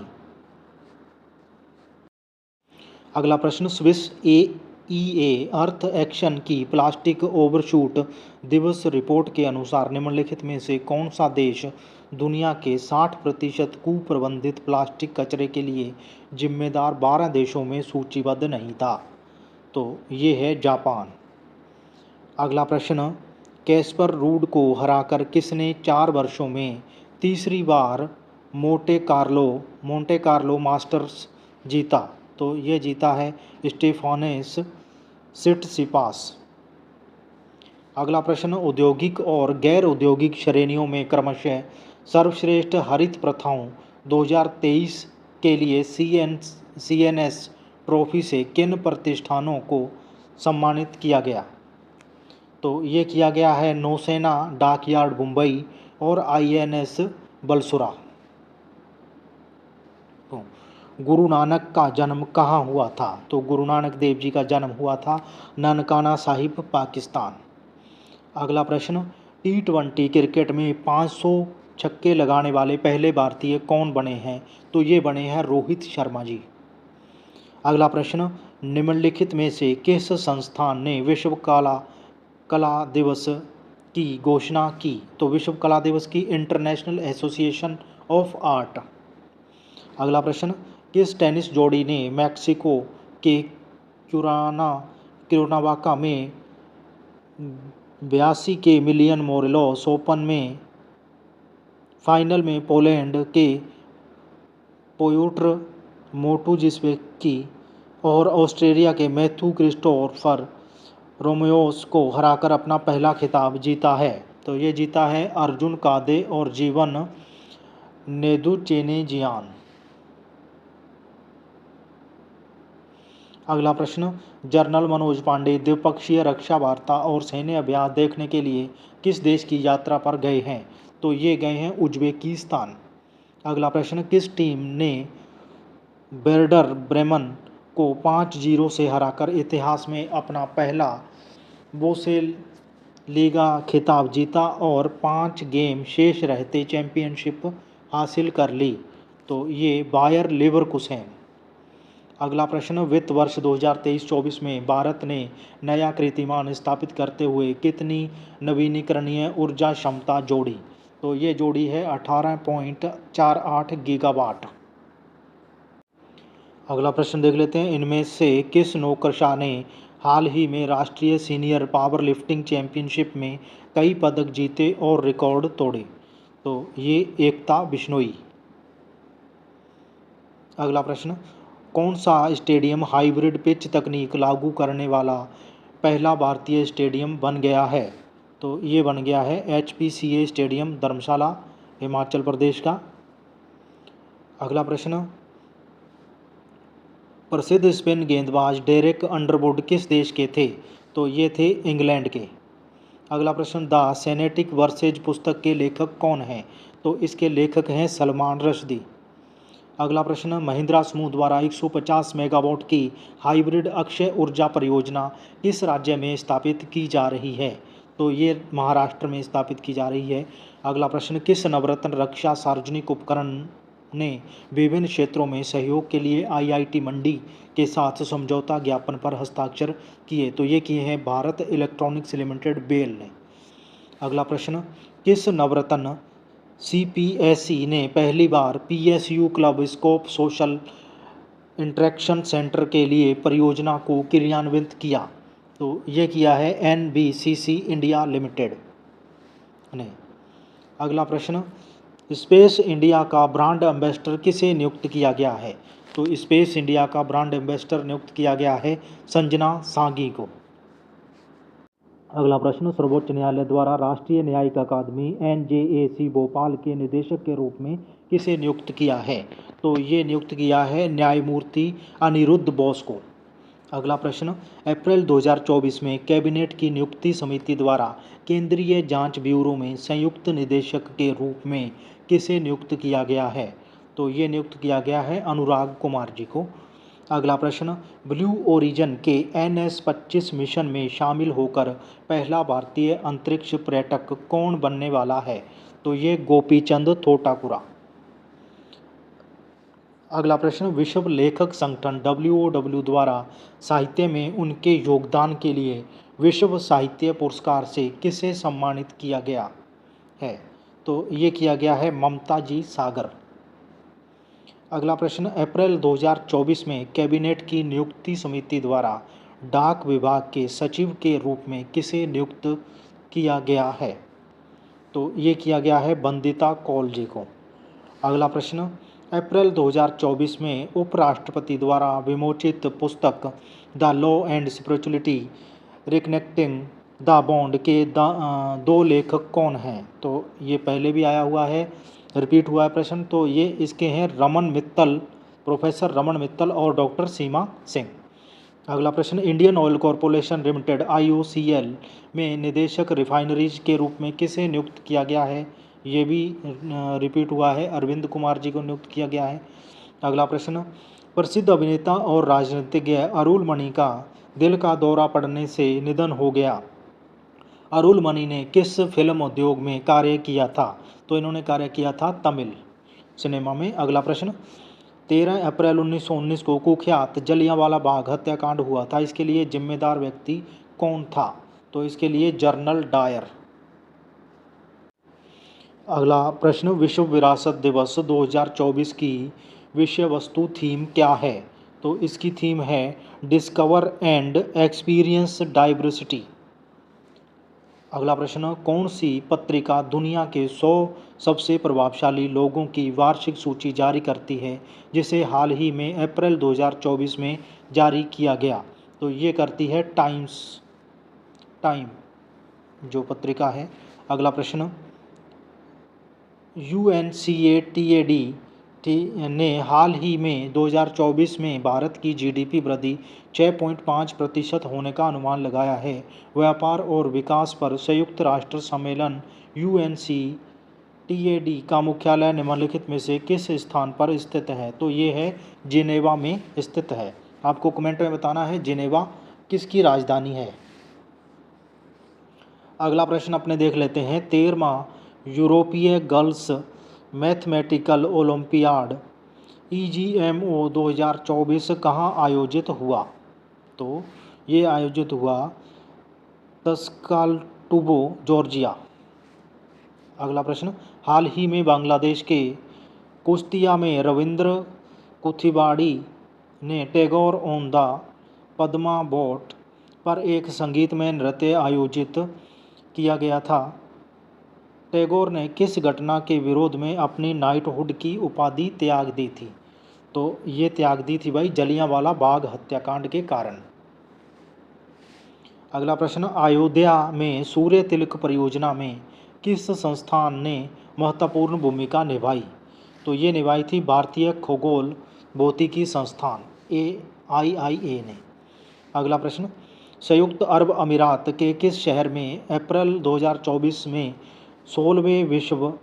अगला प्रश्न, स्विस EA अर्थ एक्शन की प्लास्टिक ओवरशूट दिवस रिपोर्ट के अनुसार निम्नलिखित में से कौन सा देश दुनिया के 60% कुप्रबंधित प्लास्टिक कचरे के लिए जिम्मेदार 12 देशों में सूचीबद्ध नहीं था? तो ये है जापान। अगला प्रश्न, कैस्पर रूड को हराकर किसने 4 वर्षों में तीसरी बार मोंटे कार्लो मास्टर्स जीता? तो ये जीता है स्टेफानोस सिटसिपास। अगला प्रश्न, औद्योगिक और गैर औद्योगिक श्रेणियों में क्रमशः सर्वश्रेष्ठ हरित प्रथाओं 2023 के लिए CNS ट्रॉफी से किन प्रतिष्ठानों को सम्मानित किया गया? तो ये किया गया है नौसेना डॉकयार्ड मुंबई और INS बलसुरा। तो गुरु नानक का जन्म कहाँ हुआ था? तो गुरु नानक देव जी का जन्म हुआ था ननकाना साहिब, पाकिस्तान। अगला प्रश्न, T20 क्रिकेट में 500 छक्के लगाने वाले पहले भारतीय कौन बने हैं? तो ये बने हैं रोहित शर्मा जी। अगला प्रश्न, निम्नलिखित में से किस संस्थान ने विश्व कला दिवस की घोषणा की? तो विश्व कला दिवस की इंटरनेशनल एसोसिएशन ऑफ आर्ट। अगला प्रश्न, किस टेनिस जोड़ी ने मैक्सिको के क्यूर्नावाका में 82 के मिलियन मोरेलोस ओपन में फाइनल में पोलैंड के पोयोट्र मोटुजिस्वेकी और ऑस्ट्रेलिया के मैथ्यू क्रिस्टोफर रोमेओस को हराकर अपना पहला खिताब जीता है? तो ये जीता है अर्जुन कादे और जीवन नेदुचेनेजियान। अगला प्रश्न, जनरल मनोज पांडे द्विपक्षीय रक्षा वार्ता और सैन्य अभ्यास देखने के लिए किस देश की यात्रा पर गए हैं? तो ये गए हैं उज्बेकिस्तान। अगला प्रश्न, किस टीम ने वेर्डर ब्रेमन को 5-0 से हराकर इतिहास में अपना पहला बुंदेसलीगा खिताब जीता और 5 गेम शेष रहते चैंपियनशिप हासिल कर ली? तो ये बायर लेवरकुसेन। अगला प्रश्न, वित्त वर्ष 2023-24 में भारत ने नया कीर्तिमान स्थापित करते हुए कितनी नवीनीकरणीय ऊर्जा क्षमता जोड़ी? तो ये जोड़ी है 18.48 गीगावाट। अगला प्रश्न देख लेते हैं, इनमें से किस नौकरशाह ने हाल ही में राष्ट्रीय सीनियर पावर लिफ्टिंग चैंपियनशिप में कई पदक जीते और रिकॉर्ड तोड़े? तो ये एकता बिश्नोई। अगला प्रश्न, कौन सा स्टेडियम हाइब्रिड पिच तकनीक लागू करने वाला पहला भारतीय स्टेडियम बन गया है? तो ये बन गया है HPCA स्टेडियम धर्मशाला, हिमाचल प्रदेश का। अगला प्रश्न, प्रसिद्ध स्पिन गेंदबाज डेरेक अंडरवुड किस देश के थे? तो ये थे इंग्लैंड के। अगला प्रश्न, द सेनेटिक वर्सेज पुस्तक के लेखक कौन हैं? तो इसके लेखक हैं सलमान रश्दी। अगला प्रश्न, महिंद्रा समूह द्वारा 150 मेगावाट की हाइब्रिड अक्षय ऊर्जा परियोजना किस राज्य में स्थापित की जा रही है? तो ये महाराष्ट्र में स्थापित की जा रही है। अगला प्रश्न, किस नवरत्न रक्षा सार्वजनिक उपकरण ने विभिन्न क्षेत्रों में सहयोग के लिए आईआईटी मंडी के साथ समझौता ज्ञापन पर हस्ताक्षर किए? तो ये किए हैं भारत इलेक्ट्रॉनिक्स लिमिटेड बेल ने। अगला प्रश्न, किस नवरत्न सीपीएसई ने पहली बार PSU club SCOPE social interaction centre के लिए परियोजना को क्रियान्वित किया? तो ये किया है एनबीसीसी इंडिया लिमिटेड ने। अगला प्रश्न, स्पेस इंडिया का ब्रांड एम्बेसडर किसे नियुक्त किया गया है? तो स्पेस इंडिया का ब्रांड एम्बेसडर नियुक्त किया गया है संजना सांगी को। अगला प्रश्न, सर्वोच्च न्यायालय द्वारा राष्ट्रीय न्यायिक अकादमी एनजेएसी भोपाल के निदेशक के रूप में किसे नियुक्त किया है? तो ये नियुक्त किया है न्यायमूर्ति अनिरुद्ध बोस को। अगला प्रश्न, अप्रैल 2024 में कैबिनेट की नियुक्ति समिति द्वारा केंद्रीय जांच ब्यूरो में संयुक्त निदेशक के रूप में किसे नियुक्त किया गया है? तो ये नियुक्त किया गया है अनुराग कुमार जी को। अगला प्रश्न, ब्लू ओरिजिन के NS-25 मिशन में शामिल होकर पहला भारतीय अंतरिक्ष पर्यटक कौन बनने वाला है? तो ये गोपीचंद थोटाकुरा। अगला प्रश्न, विश्व लेखक संगठन WOW द्वारा साहित्य में उनके योगदान के लिए विश्व साहित्य पुरस्कार से किसे सम्मानित किया गया है? तो ये किया गया है ममता जी सागर। अगला प्रश्न, अप्रैल 2024 में कैबिनेट की नियुक्ति समिति द्वारा डाक विभाग के सचिव के रूप में किसे नियुक्त किया गया है? तो ये किया गया है वंदिता कौल जी को। अगला प्रश्न, अप्रैल 2024 में उपराष्ट्रपति द्वारा विमोचित पुस्तक the law and spirituality reconnecting the bond के दो लेखक कौन हैं? तो ये पहले भी आया हुआ है, रिपीट हुआ है प्रश्न। तो ये इसके हैं रमन मित्तल, प्रोफेसर रमन मित्तल और डॉक्टर सीमा सिंह। अगला प्रश्न, Indian oil corporation limited IOCL में निदेशक रिफाइनरीज के रूप में किसे नियुक्त किया गया है? ये भी रिपीट हुआ है, अरविंद कुमार जी को नियुक्त किया गया है। अगला प्रश्न, प्रसिद्ध अभिनेता और राजनीतिज्ञ अरुल मणि का दिल का दौरा पड़ने से निधन हो गया। अरुल मणि ने किस फिल्म उद्योग में कार्य किया था? तो इन्होंने कार्य किया था तमिल सिनेमा में। अगला प्रश्न, 13 अप्रैल 1919 को कुख्यात जलियांवाला बाग हत्याकांड हुआ था, इसके लिए जिम्मेदार व्यक्ति कौन था? तो इसके लिए जनरल डायर। अगला प्रश्न, विश्व विरासत दिवस 2024 की विषय वस्तु थीम क्या है? तो इसकी थीम है डिस्कवर एंड एक्सपीरियंस डाइवर्सिटी। अगला प्रश्न, कौन सी पत्रिका दुनिया के 100 सबसे प्रभावशाली लोगों की वार्षिक सूची जारी करती है, जिसे हाल ही में अप्रैल 2024 में जारी किया गया? तो ये करती है टाइम जो पत्रिका है। अगला प्रश्न, UNCTAD ने हाल ही में 2024 में भारत की GDP वृद्धि 6.5% होने का अनुमान लगाया है। व्यापार और विकास पर संयुक्त राष्ट्र सम्मेलन UNCTAD का मुख्यालय निम्नलिखित में से किस स्थान पर स्थित है? तो ये है जिनेवा में स्थित है। आपको कमेंट में बताना है जिनेवा किसकी राजधानी है। अगला प्रश्न अपने देख लेते हैं, 13वां यूरोपीय गर्ल्स मैथमेटिकल ओलंपियाड EGMO 2024 कहाँ आयोजित हुआ? तो ये आयोजित हुआ तस्कालटुबो जॉर्जिया। अगला प्रश्न, हाल ही में बांग्लादेश के कुश्तिया में रविंद्र कुथिबाड़ी ने Tagore on the Padma boat पर एक संगीतमय नृत्य आयोजित किया गया था। टैगोर ने किस घटना के विरोध में अपनी नाइटहुड की उपाधि त्याग दी थी? तो ये त्याग दी थी भाई जलियांवाला बाग हत्याकांड के कारण। अगला प्रश्न, अयोध्या में सूर्य तिलक परियोजना में किस संस्थान ने महत्वपूर्ण भूमिका निभाई? तो ये निभाई थी भारतीय खगोल भौतिकी संस्थान AIIA ने। अगला प्रश्न, संयुक्त अरब अमीरात के किस शहर में अप्रैल 2024 में 16वें विश्व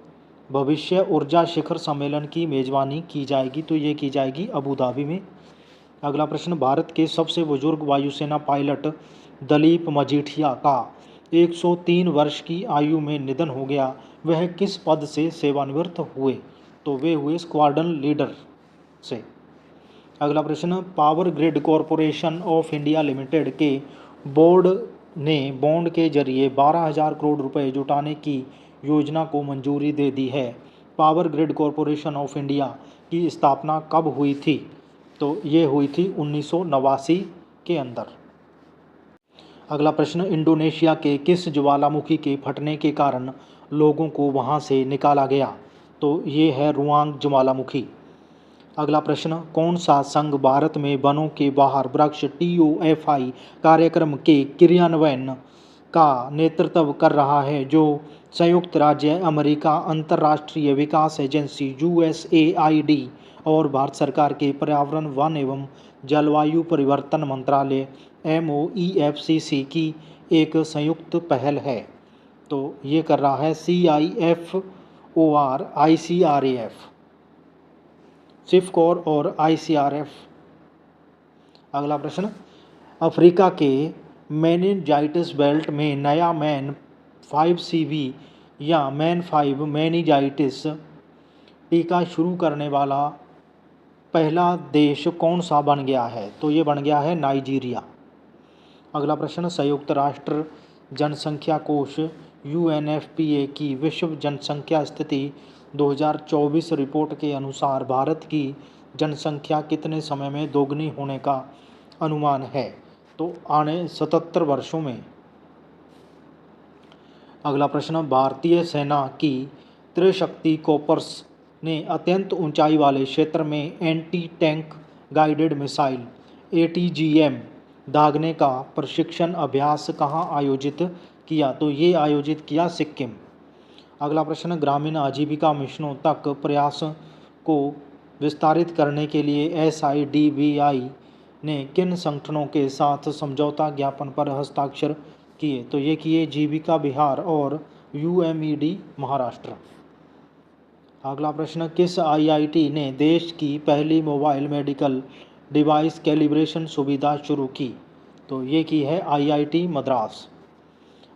भविष्य ऊर्जा शिखर सम्मेलन की मेज़बानी की जाएगी? तो ये की जाएगी अबू धाबी में। अगला प्रश्न, भारत के सबसे बुजुर्ग वायुसेना पायलट दलीप मजीठिया का 103 वर्ष की आयु में निधन हो गया। वह किस पद से सेवानिवृत्त हुए? तो वे हुए स्क्वाड्रन लीडर से। अगला प्रश्न, power grid corporation of India limited के बोर्ड ने बॉन्ड के जरिए 12,000 करोड़ रुपए जुटाने की योजना को मंजूरी दे दी है। Power grid corporation of India की स्थापना कब हुई थी? तो ये हुई थी 1989 के अंदर। अगला प्रश्न, इंडोनेशिया के किस ज्वालामुखी के फटने के कारण लोगों को वहां से निकाला गया? तो ये है रुआंग ज्वालामुखी। अगला प्रश्न, कौन सा संघ भारत में वनों के बाहर वृक्ष TOFI कार्यक्रम के क्रियान्वयन का नेतृत्व कर रहा है, जो संयुक्त राज्य अमेरिका अंतर्राष्ट्रीय विकास एजेंसी USAID और भारत सरकार के पर्यावरण वन एवं जलवायु परिवर्तन मंत्रालय MOEFCC की एक संयुक्त पहल है? तो ये कर रहा है CIFOR ICRAF, सिफकॉर और ICRF। अगला प्रश्न, अफ्रीका के मेनिनजाइटिस बेल्ट में नया मैन 5CV या मैन 5 मेनिनजाइटिस टीका शुरू करने वाला पहला देश कौन सा बन गया है? तो ये बन गया है नाइजीरिया। अगला प्रश्न, संयुक्त राष्ट्र जनसंख्या कोष UNFPA की विश्व जनसंख्या स्थिति 2024 रिपोर्ट के अनुसार भारत की जनसंख्या कितने समय में दोगुनी होने का अनुमान है? तो आने 77 वर्षों में। अगला प्रश्न, भारतीय सेना की त्रिशक्ति कॉर्प्स ने अत्यंत ऊंचाई वाले क्षेत्र में anti tank guided missile ATGM दागने का प्रशिक्षण अभ्यास कहाँ आयोजित किया? तो ये आयोजित किया सिक्किम। अगला प्रश्न, ग्रामीण आजीविका मिशनों तक प्रयास को विस्तारित करने के लिए SIDBI ने किन संगठनों के साथ समझौता ज्ञापन पर हस्ताक्षर किए? तो ये किए जीविका बिहार और UMED महाराष्ट्र। अगला प्रश्न, किस IIT ने देश की पहली मोबाइल मेडिकल डिवाइस कैलिब्रेशन सुविधा शुरू की? तो ये की है IIT मद्रास।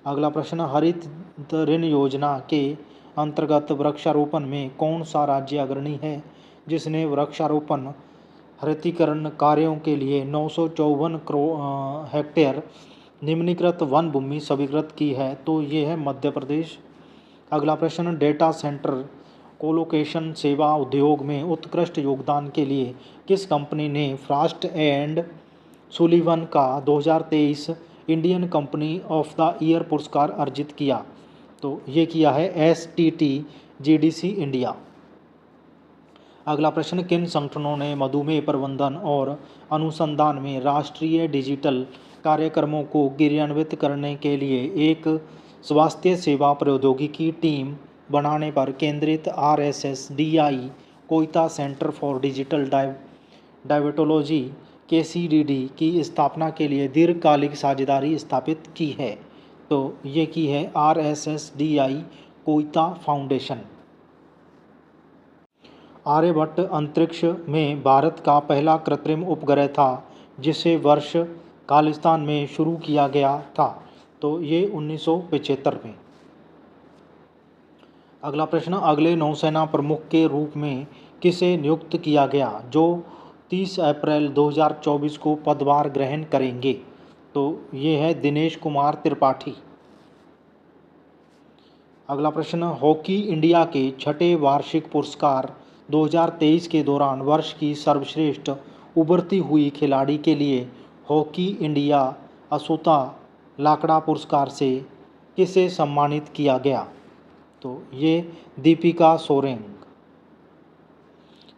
अगला प्रश्न, हरित ऋण योजना के अंतर्गत वृक्षारोपण में कौन सा राज्य अग्रणी है, जिसने वृक्षारोपण हरितीकरण कार्यों के लिए 954 हेक्टेयर निम्नीकृत वन भूमि स्वीकृत की है? तो ये है मध्य प्रदेश। अगला प्रश्न, डेटा सेंटर कोलोकेशन सेवा उद्योग में उत्कृष्ट योगदान के लिए किस कंपनी ने फ्रॉस्ट एंड सुलिवन का 2023 Indian company of the year पुरस्कार अर्जित किया? तो ये किया है STT GDC इंडिया। अगला प्रश्न, किन संगठनों ने मधुमेह प्रबंधन और अनुसंधान में राष्ट्रीय डिजिटल कार्यक्रमों को क्रियान्वित करने के लिए एक स्वास्थ्य सेवा प्रौद्योगिकी टीम बनाने पर केंद्रित RSSDI Koita centre for digital diabetology KCDD की स्थापना के लिए दीर्घकालिक साझेदारी स्थापित की है? तो ये की है RSSDI कोयटा फाउंडेशन। आर्यभट्ट अंतरिक्ष में भारत का पहला कृत्रिम उपग्रह था, जिसे वर्ष खालिस्तान में शुरू किया गया था। तो ये 1975 में। अगला प्रश्न, अगले नौसेना प्रमुख के रूप में किसे नियुक्त किया गया, जो 30 अप्रैल 2024 को पदभार ग्रहण करेंगे? तो ये है दिनेश कुमार त्रिपाठी। अगला प्रश्न, हॉकी इंडिया के छठे वार्षिक पुरस्कार 2023 के दौरान वर्ष की सर्वश्रेष्ठ उभरती हुई खिलाड़ी के लिए हॉकी इंडिया असोता लाकड़ा पुरस्कार से किसे सम्मानित किया गया? तो ये दीपिका सोरेंग।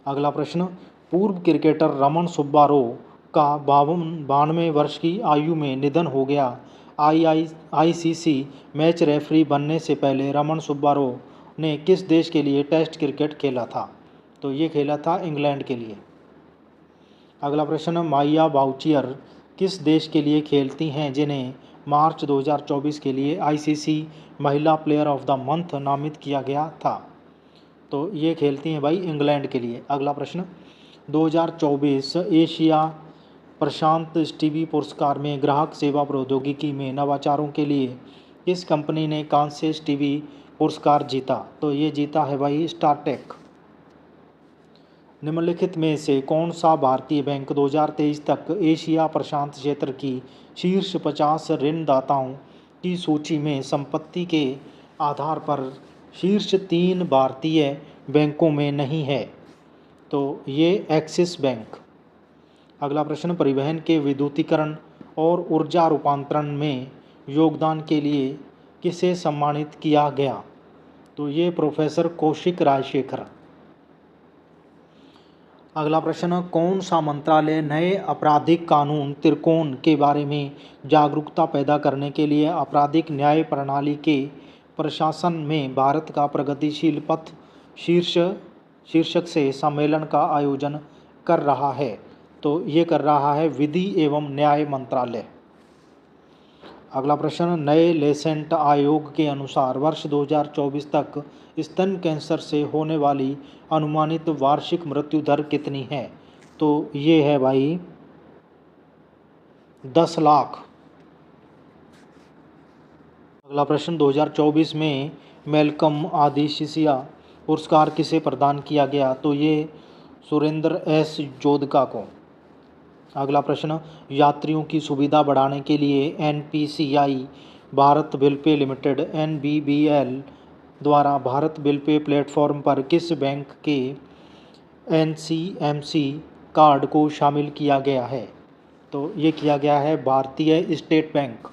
अगला प्रश्न, पूर्व क्रिकेटर रमन सुब्बारो का 92 वर्ष की आयु में निधन हो गया। ICC मैच रेफरी बनने से पहले रमन सुब्बारो ने किस देश के लिए टेस्ट क्रिकेट खेला था? तो ये खेला था इंग्लैंड के लिए। अगला प्रश्न, माइया बाउचियर किस देश के लिए खेलती हैं, जिन्हें मार्च 2024 के लिए ICC महिला प्लेयर ऑफ द मंथ नामित किया गया था? तो ये खेलती हैं भाई इंग्लैंड के लिए। अगला प्रश्न, 2024 एशिया प्रशांत स्टीवी पुरस्कार में ग्राहक सेवा प्रौद्योगिकी में नवाचारों के लिए किस कंपनी ने कांस्य स्टीवी पुरस्कार जीता? तो ये जीता है भाई स्टारटेक। निम्नलिखित में से कौन सा भारतीय बैंक 2023 तक एशिया प्रशांत क्षेत्र की शीर्ष 50 ऋणदाताओं की सूची में संपत्ति के आधार पर शीर्ष 3 भारतीय बैंकों में नहीं है? तो ये एक्सिस बैंक। अगला प्रश्न, परिवहन के विद्युतीकरण और ऊर्जा रूपांतरण में योगदान के लिए किसे सम्मानित किया गया? तो ये प्रोफेसर कौशिक राजशेखर। अगला प्रश्न, कौन सा मंत्रालय नए आपराधिक कानून त्रिकोण के बारे में जागरूकता पैदा करने के लिए आपराधिक न्याय प्रणाली के प्रशासन में भारत का प्रगतिशील पथ शीर्षक से सम्मेलन का आयोजन कर रहा है? तो ये कर रहा है विधि एवं न्याय मंत्रालय। अगला प्रश्न, नए लेसेंट आयोग के अनुसार वर्ष 2024 तक स्तन कैंसर से होने वाली अनुमानित वार्षिक मृत्यु दर कितनी है? तो ये है भाई 10 लाख। अगला प्रश्न, 2024 में मेलकम आदिशिसिया पुरस्कार किसे प्रदान किया गया? तो ये सुरेंद्र एस जोधका को। अगला प्रश्न, यात्रियों की सुविधा बढ़ाने के लिए NPCI Bharat bill pay limited NBBL द्वारा भारत बिल पे प्लेटफॉर्म पर किस बैंक के एनसीएमसी कार्ड को शामिल किया गया है? तो ये किया गया है भारतीय स्टेट बैंक।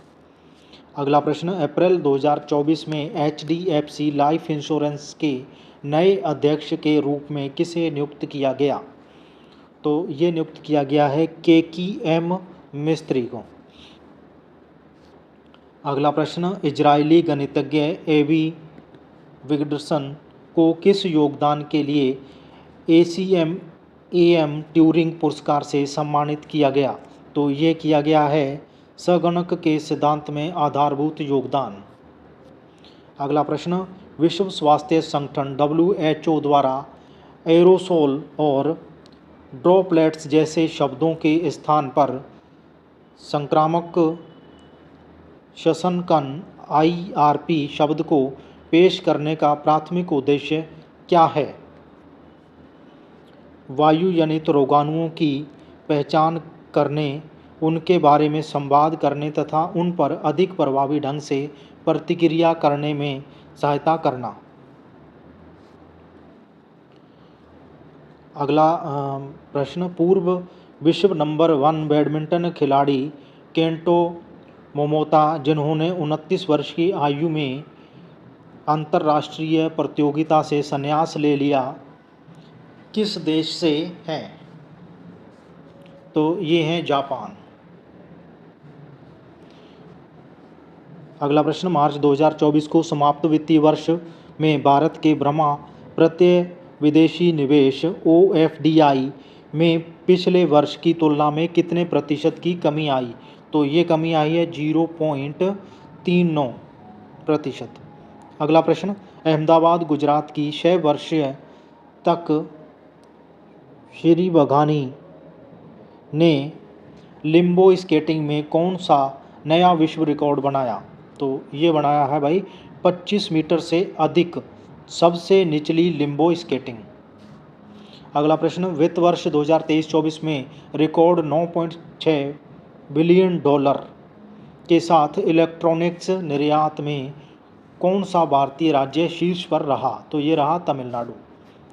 अगला प्रश्न, अप्रैल 2024 में एचडीएफसी लाइफ इंश्योरेंस के नए अध्यक्ष के रूप में किसे नियुक्त किया गया? तो ये नियुक्त किया गया है केकीएम मिस्त्री को। अगला प्रश्न, इजरायली गणितज्ञ एवी विगडसन को किस योगदान के लिए एसीएम ट्यूरिंग पुरस्कार से सम्मानित किया गया? तो ये किया गया है सगणक के सिद्धांत में आधारभूत योगदान। अगला प्रश्न, विश्व स्वास्थ्य संगठन WHO द्वारा एरोसोल और ड्रॉपलेट्स जैसे शब्दों के स्थान पर संक्रामक श्वसन कण IRP शब्द को पेश करने का प्राथमिक उद्देश्य क्या है? वायुजनित रोगाणुओं की पहचान करने, उनके बारे में संवाद करने तथा उन पर अधिक प्रभावी ढंग से प्रतिक्रिया करने में सहायता करना। अगला प्रश्न, पूर्व विश्व नंबर 1 बैडमिंटन खिलाड़ी केंटो मोमोता जिन्होंने 29 वर्ष की आयु में अंतर्राष्ट्रीय प्रतियोगिता से संन्यास ले लिया, किस देश से हैं? तो ये हैं जापान। अगला प्रश्न, मार्च 2024 को समाप्त वित्तीय वर्ष में भारत के ब्रह्मा प्रत्यय विदेशी निवेश OFDI में पिछले वर्ष की तुलना में कितने प्रतिशत की कमी आई? तो ये कमी आई है 0.39%। अगला प्रश्न, अहमदाबाद गुजरात की 6 वर्षीय तक श्री बघानी ने लिम्बो स्केटिंग में कौन सा नया विश्व रिकॉर्ड बनाया? तो ये बनाया है भाई 25 मीटर से अधिक सबसे निचली लिम्बो स्केटिंग। अगला प्रश्न, वित्त वर्ष 2023-24 में रिकॉर्ड $9.6 बिलियन के साथ इलेक्ट्रॉनिक्स निर्यात में कौन सा भारतीय राज्य शीर्ष पर रहा? तो ये रहा तमिलनाडु।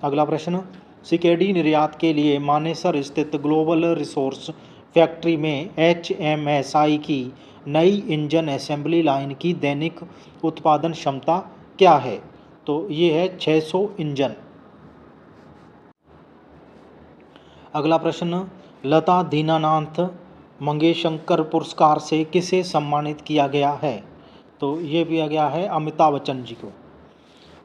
अगला प्रश्न, सीकेडी निर्यात के लिए मानेसर स्थित ग्लोबल रिसोर्स फैक्ट्री में HMSI की नई इंजन असेंबली लाइन की दैनिक उत्पादन क्षमता क्या है? तो ये है 600 इंजन। अगला प्रश्न, लता दीनानाथ मंगेशकर पुरस्कार से किसे सम्मानित किया गया है? तो ये किया गया है अमिताभ बच्चन जी को।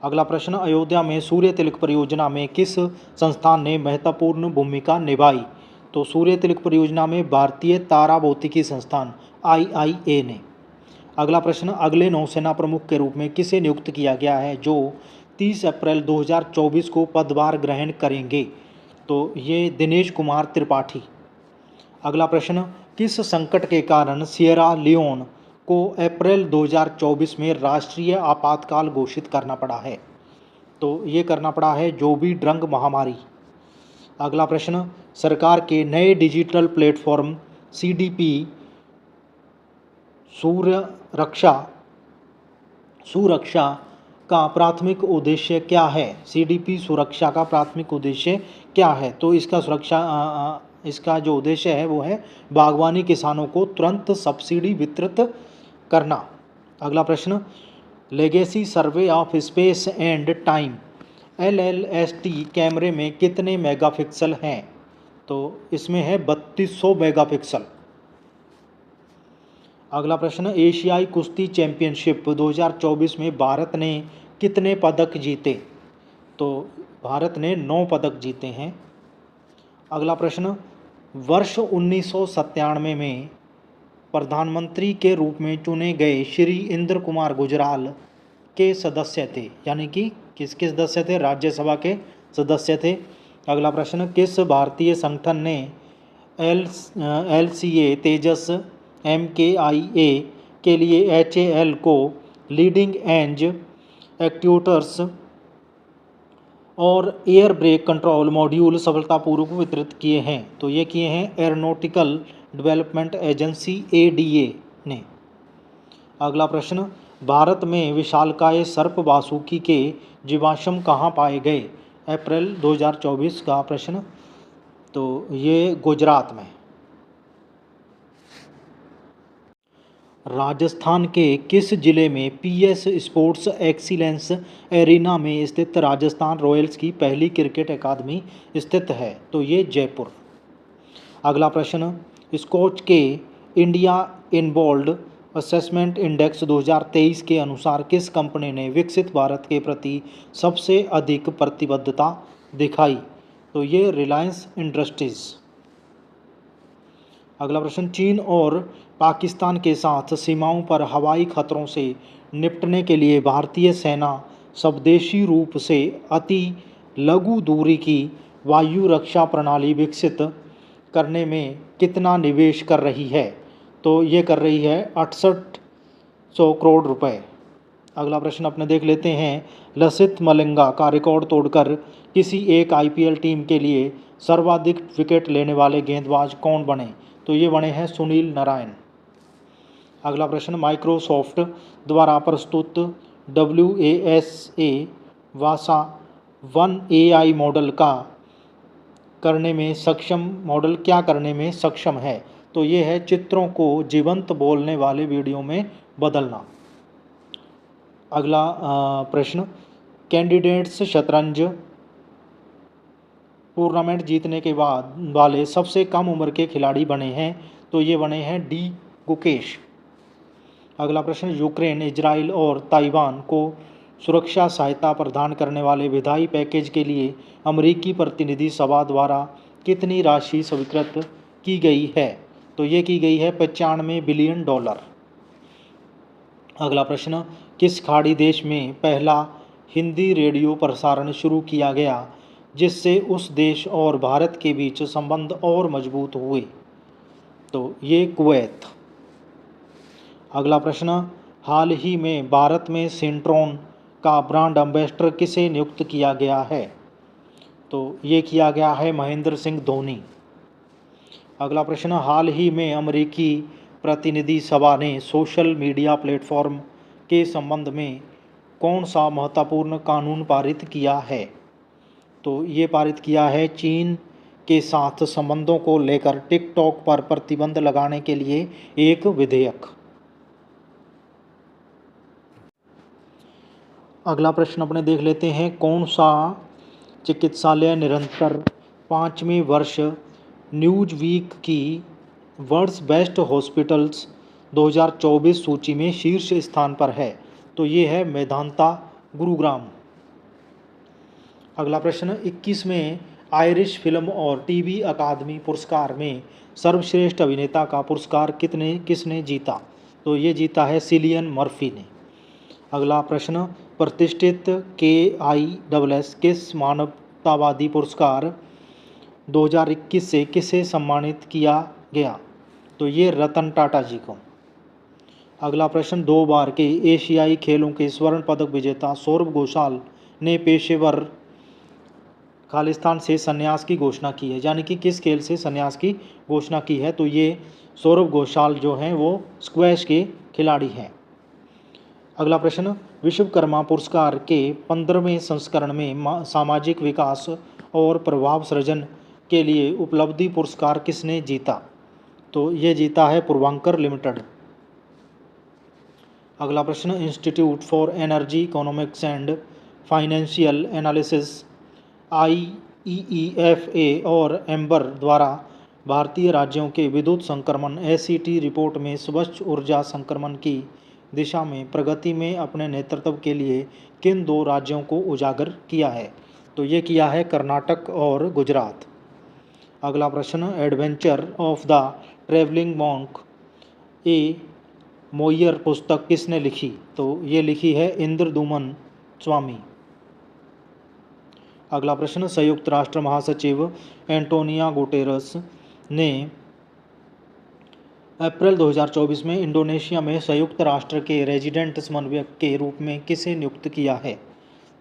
अगला प्रश्न, अयोध्या में सूर्य तिलक परियोजना में किस संस्थान ने महत्वपूर्ण भूमिका निभाई? तो सूर्य तिलक परियोजना में भारतीय ताराभौतिकी संस्थान IIA ने। अगला प्रश्न, अगले नौसेना प्रमुख के रूप में किसे नियुक्त किया गया है जो 31 अप्रैल 2024 को पदभार ग्रहण करेंगे? तो ये दिनेश कुमार त्रिपाठी। अगला प्रश्न, किस संकट के कारण सिएरा लियोन को अप्रैल 2024 में राष्ट्रीय आपातकाल घोषित करना पड़ा है? तो ये करना पड़ा है जोबी ड्रंग महामारी। अगला प्रश्न, सरकार के नए डिजिटल प्लेटफॉर्म सीडीपी सुरक्षा का प्राथमिक उद्देश्य क्या है? सीडीपी सुरक्षा का प्राथमिक उद्देश्य क्या है? तो इसका जो उद्देश्य है वो है बागवानी किसानों को तुरंत सब्सिडी वितरित करना। अगला प्रश्न, legacy survey of space and time LLST कैमरे में कितने मेगापिक्सल हैं? तो इसमें है 3200 मेगापिक्सल। अगला प्रश्न, एशियाई कुश्ती चैंपियनशिप 2024 में भारत ने कितने पदक जीते? तो भारत ने 9 पदक जीते हैं। अगला प्रश्न, वर्ष 1997 में प्रधानमंत्री के रूप में चुने गए श्री इंद्र कुमार गुजराल के सदस्य थे, यानी कि किसके सदस्य थे? राज्यसभा के सदस्य थे। अगला प्रश्न, किस भारतीय संगठन ने LCA तेजस MKIA के लिए HAL को लीडिंग एज एक्ट्यूएटर्स और एयर ब्रेक कंट्रोल मॉड्यूल सफलतापूर्वक वितरित किए हैं? तो ये किए हैं एरोनॉटिकल डेवलपमेंट एजेंसी ADA ने। अगला प्रश्न, भारत में विशालकाय सर्प वासुकी के जीवाश्म कहाँ पाए गए? अप्रैल 2024 का प्रश्न। तो ये गुजरात में। राजस्थान के किस जिले में PS स्पोर्ट्स एक्सीलेंस एरिना में स्थित राजस्थान रॉयल्स की पहली क्रिकेट अकादमी स्थित है? तो ये जयपुर। अगला प्रश्न, स्कोच के इंडिया इनवॉल्व असेसमेंट इंडेक्स 2023 के अनुसार किस कंपनी ने विकसित भारत के प्रति सबसे अधिक प्रतिबद्धता दिखाई? तो ये रिलायंस इंडस्ट्रीज। अगला प्रश्न, चीन और पाकिस्तान के साथ सीमाओं पर हवाई खतरों से निपटने के लिए भारतीय सेना स्वदेशी रूप से अति लघु दूरी की वायु रक्षा प्रणाली विकसित करने में कितना निवेश कर रही है? तो ये कर रही है 6800 करोड़ रुपए। अगला प्रश्न अपने देख लेते हैं, लसित मलिंगा का रिकॉर्ड तोड़कर किसी एक IPL टीम के लिए सर्वाधिक विकेट लेने वाले गेंदबाज कौन बने? तो ये बने हैं सुनील नारायण। अगला प्रश्न, माइक्रोसॉफ्ट द्वारा प्रस्तुत WASA वासा 1 AI मॉडल क्या करने में सक्षम है? तो ये है चित्रों को जीवंत बोलने वाले वीडियो में बदलना। अगला प्रश्न, कैंडिडेट्स शतरंज टूर्नामेंट जीतने के बाद वाले सबसे कम उम्र के खिलाड़ी बने हैं? तो ये बने हैं D गुकेश। अगला प्रश्न, यूक्रेन, इजराइल और ताइवान को सुरक्षा सहायता प्रदान करने वाले विधायी पैकेज के लिए अमेरिकी प्रतिनिधि सभा द्वारा कितनी राशि स्वीकृत की गई है? तो ये की गई है $95 बिलियन। अगला प्रश्न, किस खाड़ी देश में पहला हिंदी रेडियो प्रसारण शुरू किया गया जिससे उस देश और भारत के बीच संबंध और मजबूत हुए? तो ये कुवैत। अगला प्रश्न, हाल ही में भारत में सेंट्रॉन का ब्रांड एम्बेसडर किसे नियुक्त किया गया है? तो ये किया गया है महेंद्र सिंह धोनी। अगला प्रश्न, हाल ही में अमेरिकी प्रतिनिधि सभा ने सोशल मीडिया प्लेटफॉर्म के संबंध में कौन सा महत्वपूर्ण कानून पारित किया है? तो ये पारित किया है चीन के साथ संबंधों को लेकर टिकटॉक पर प्रतिबंध लगाने के लिए एक विधेयक। अगला प्रश्न अपने देख लेते हैं, कौन सा चिकित्सालय निरंतर 5वें वर्ष न्यूज वीक की वर्ल्ड्स बेस्ट हॉस्पिटल्स 2024 सूची में शीर्ष स्थान पर है? तो ये है मेदांता गुरुग्राम। अगला प्रश्न, 21वें आयरिश फिल्म और टीवी अकादमी पुरस्कार में सर्वश्रेष्ठ अभिनेता का पुरस्कार किसने जीता? तो ये जीता है सिलियन मर्फी ने। अगला प्रश्न, प्रतिष्ठित KISS किस मानवतावादी पुरस्कार 2021 से किसे सम्मानित किया गया? तो ये रतन टाटा जी को। अगला प्रश्न, 2 बार के एशियाई खेलों के स्वर्ण पदक विजेता सौरभ घोषाल ने पेशेवर खालिस्तान से संन्यास की घोषणा की है, यानी कि किस खेल से संन्यास की घोषणा की है? तो ये सौरभ घोषाल जो हैं वो स्क्वैश के खिलाड़ी हैं। अगला प्रश्न, विश्वकर्मा पुरस्कार के 15वें संस्करण में सामाजिक विकास और प्रभाव सृजन के लिए उपलब्धि पुरस्कार किसने जीता? तो ये जीता है पूर्वांकर लिमिटेड। अगला प्रश्न, institute for energy economics and financial analysis IEEFA और एम्बर द्वारा भारतीय राज्यों के विद्युत संक्रमण SET रिपोर्ट में स्वच्छ ऊर्जा संक्रमण की दिशा में प्रगति में अपने नेतृत्व के लिए किन 2 राज्यों को उजागर किया है? तो ये किया है कर्नाटक और गुजरात। अगला प्रश्न, adventure of the travelling monk A Moyer पुस्तक किसने लिखी? तो ये लिखी है इंद्रदुमन स्वामी। अगला प्रश्न, संयुक्त राष्ट्र महासचिव एंटोनिया गुटेरस ने अप्रैल 2024 में इंडोनेशिया में संयुक्त राष्ट्र के रेजिडेंट समन्वयक के रूप में किसे नियुक्त किया है?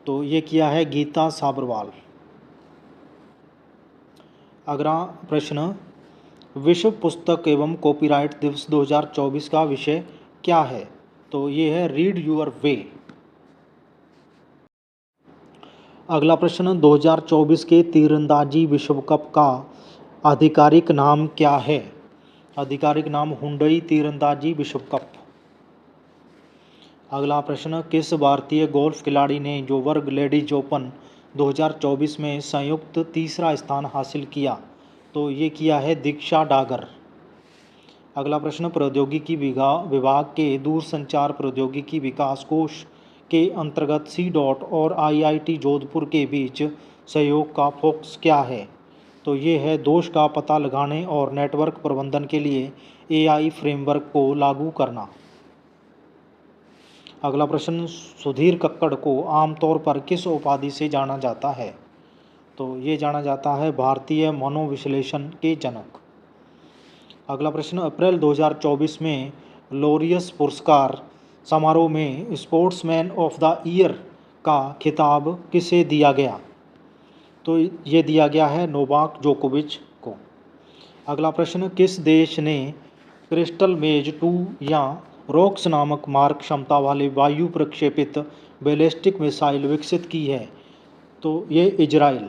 तो ये किया है गीता साबरवाल। अगला प्रश्न, विश्व पुस्तक एवं कॉपीराइट दिवस 2024 का विषय क्या है? तो ये है रीड यूर वे। अगला प्रश्न, 2024 के तीरंदाजी विश्व कप का आधिकारिक नाम क्या है? आधिकारिक नाम हुंडई तीरंदाजी विश्व कप। अगला प्रश्न, किस भारतीय गोल्फ खिलाड़ी ने जो वर्ग लेडीज ओपन 2024 में संयुक्त तीसरा स्थान हासिल किया? तो ये किया है दीक्षा डागर। अगला प्रश्न, प्रौद्योगिकी विभाग के दूरसंचार प्रौद्योगिकी विकास कोष के अंतर्गत C. और IIT जोधपुर के बीच सहयोग का फोकस क्या है? तो ये है दोष का पता लगाने और नेटवर्क प्रबंधन के लिए AI फ्रेमवर्क को लागू करना। अगला प्रश्न, सुधीर कक्कड़ को आमतौर पर किस उपाधि से जाना जाता है? तो ये जाना जाता है भारतीय मनोविश्लेषण के जनक। अगला प्रश्न, अप्रैल 2024 में लॉरियस पुरस्कार समारोह में स्पोर्ट्समैन ऑफ द ईयर का खिताब किसे दिया गया? तो ये दिया गया है नोवाक जोकोविच को। अगला प्रश्न, किस देश ने क्रिस्टल मेज 2 या रॉक्स नामक मारक क्षमता वाले वायु प्रक्षेपित बैलिस्टिक मिसाइल विकसित की है? तो ये Israel.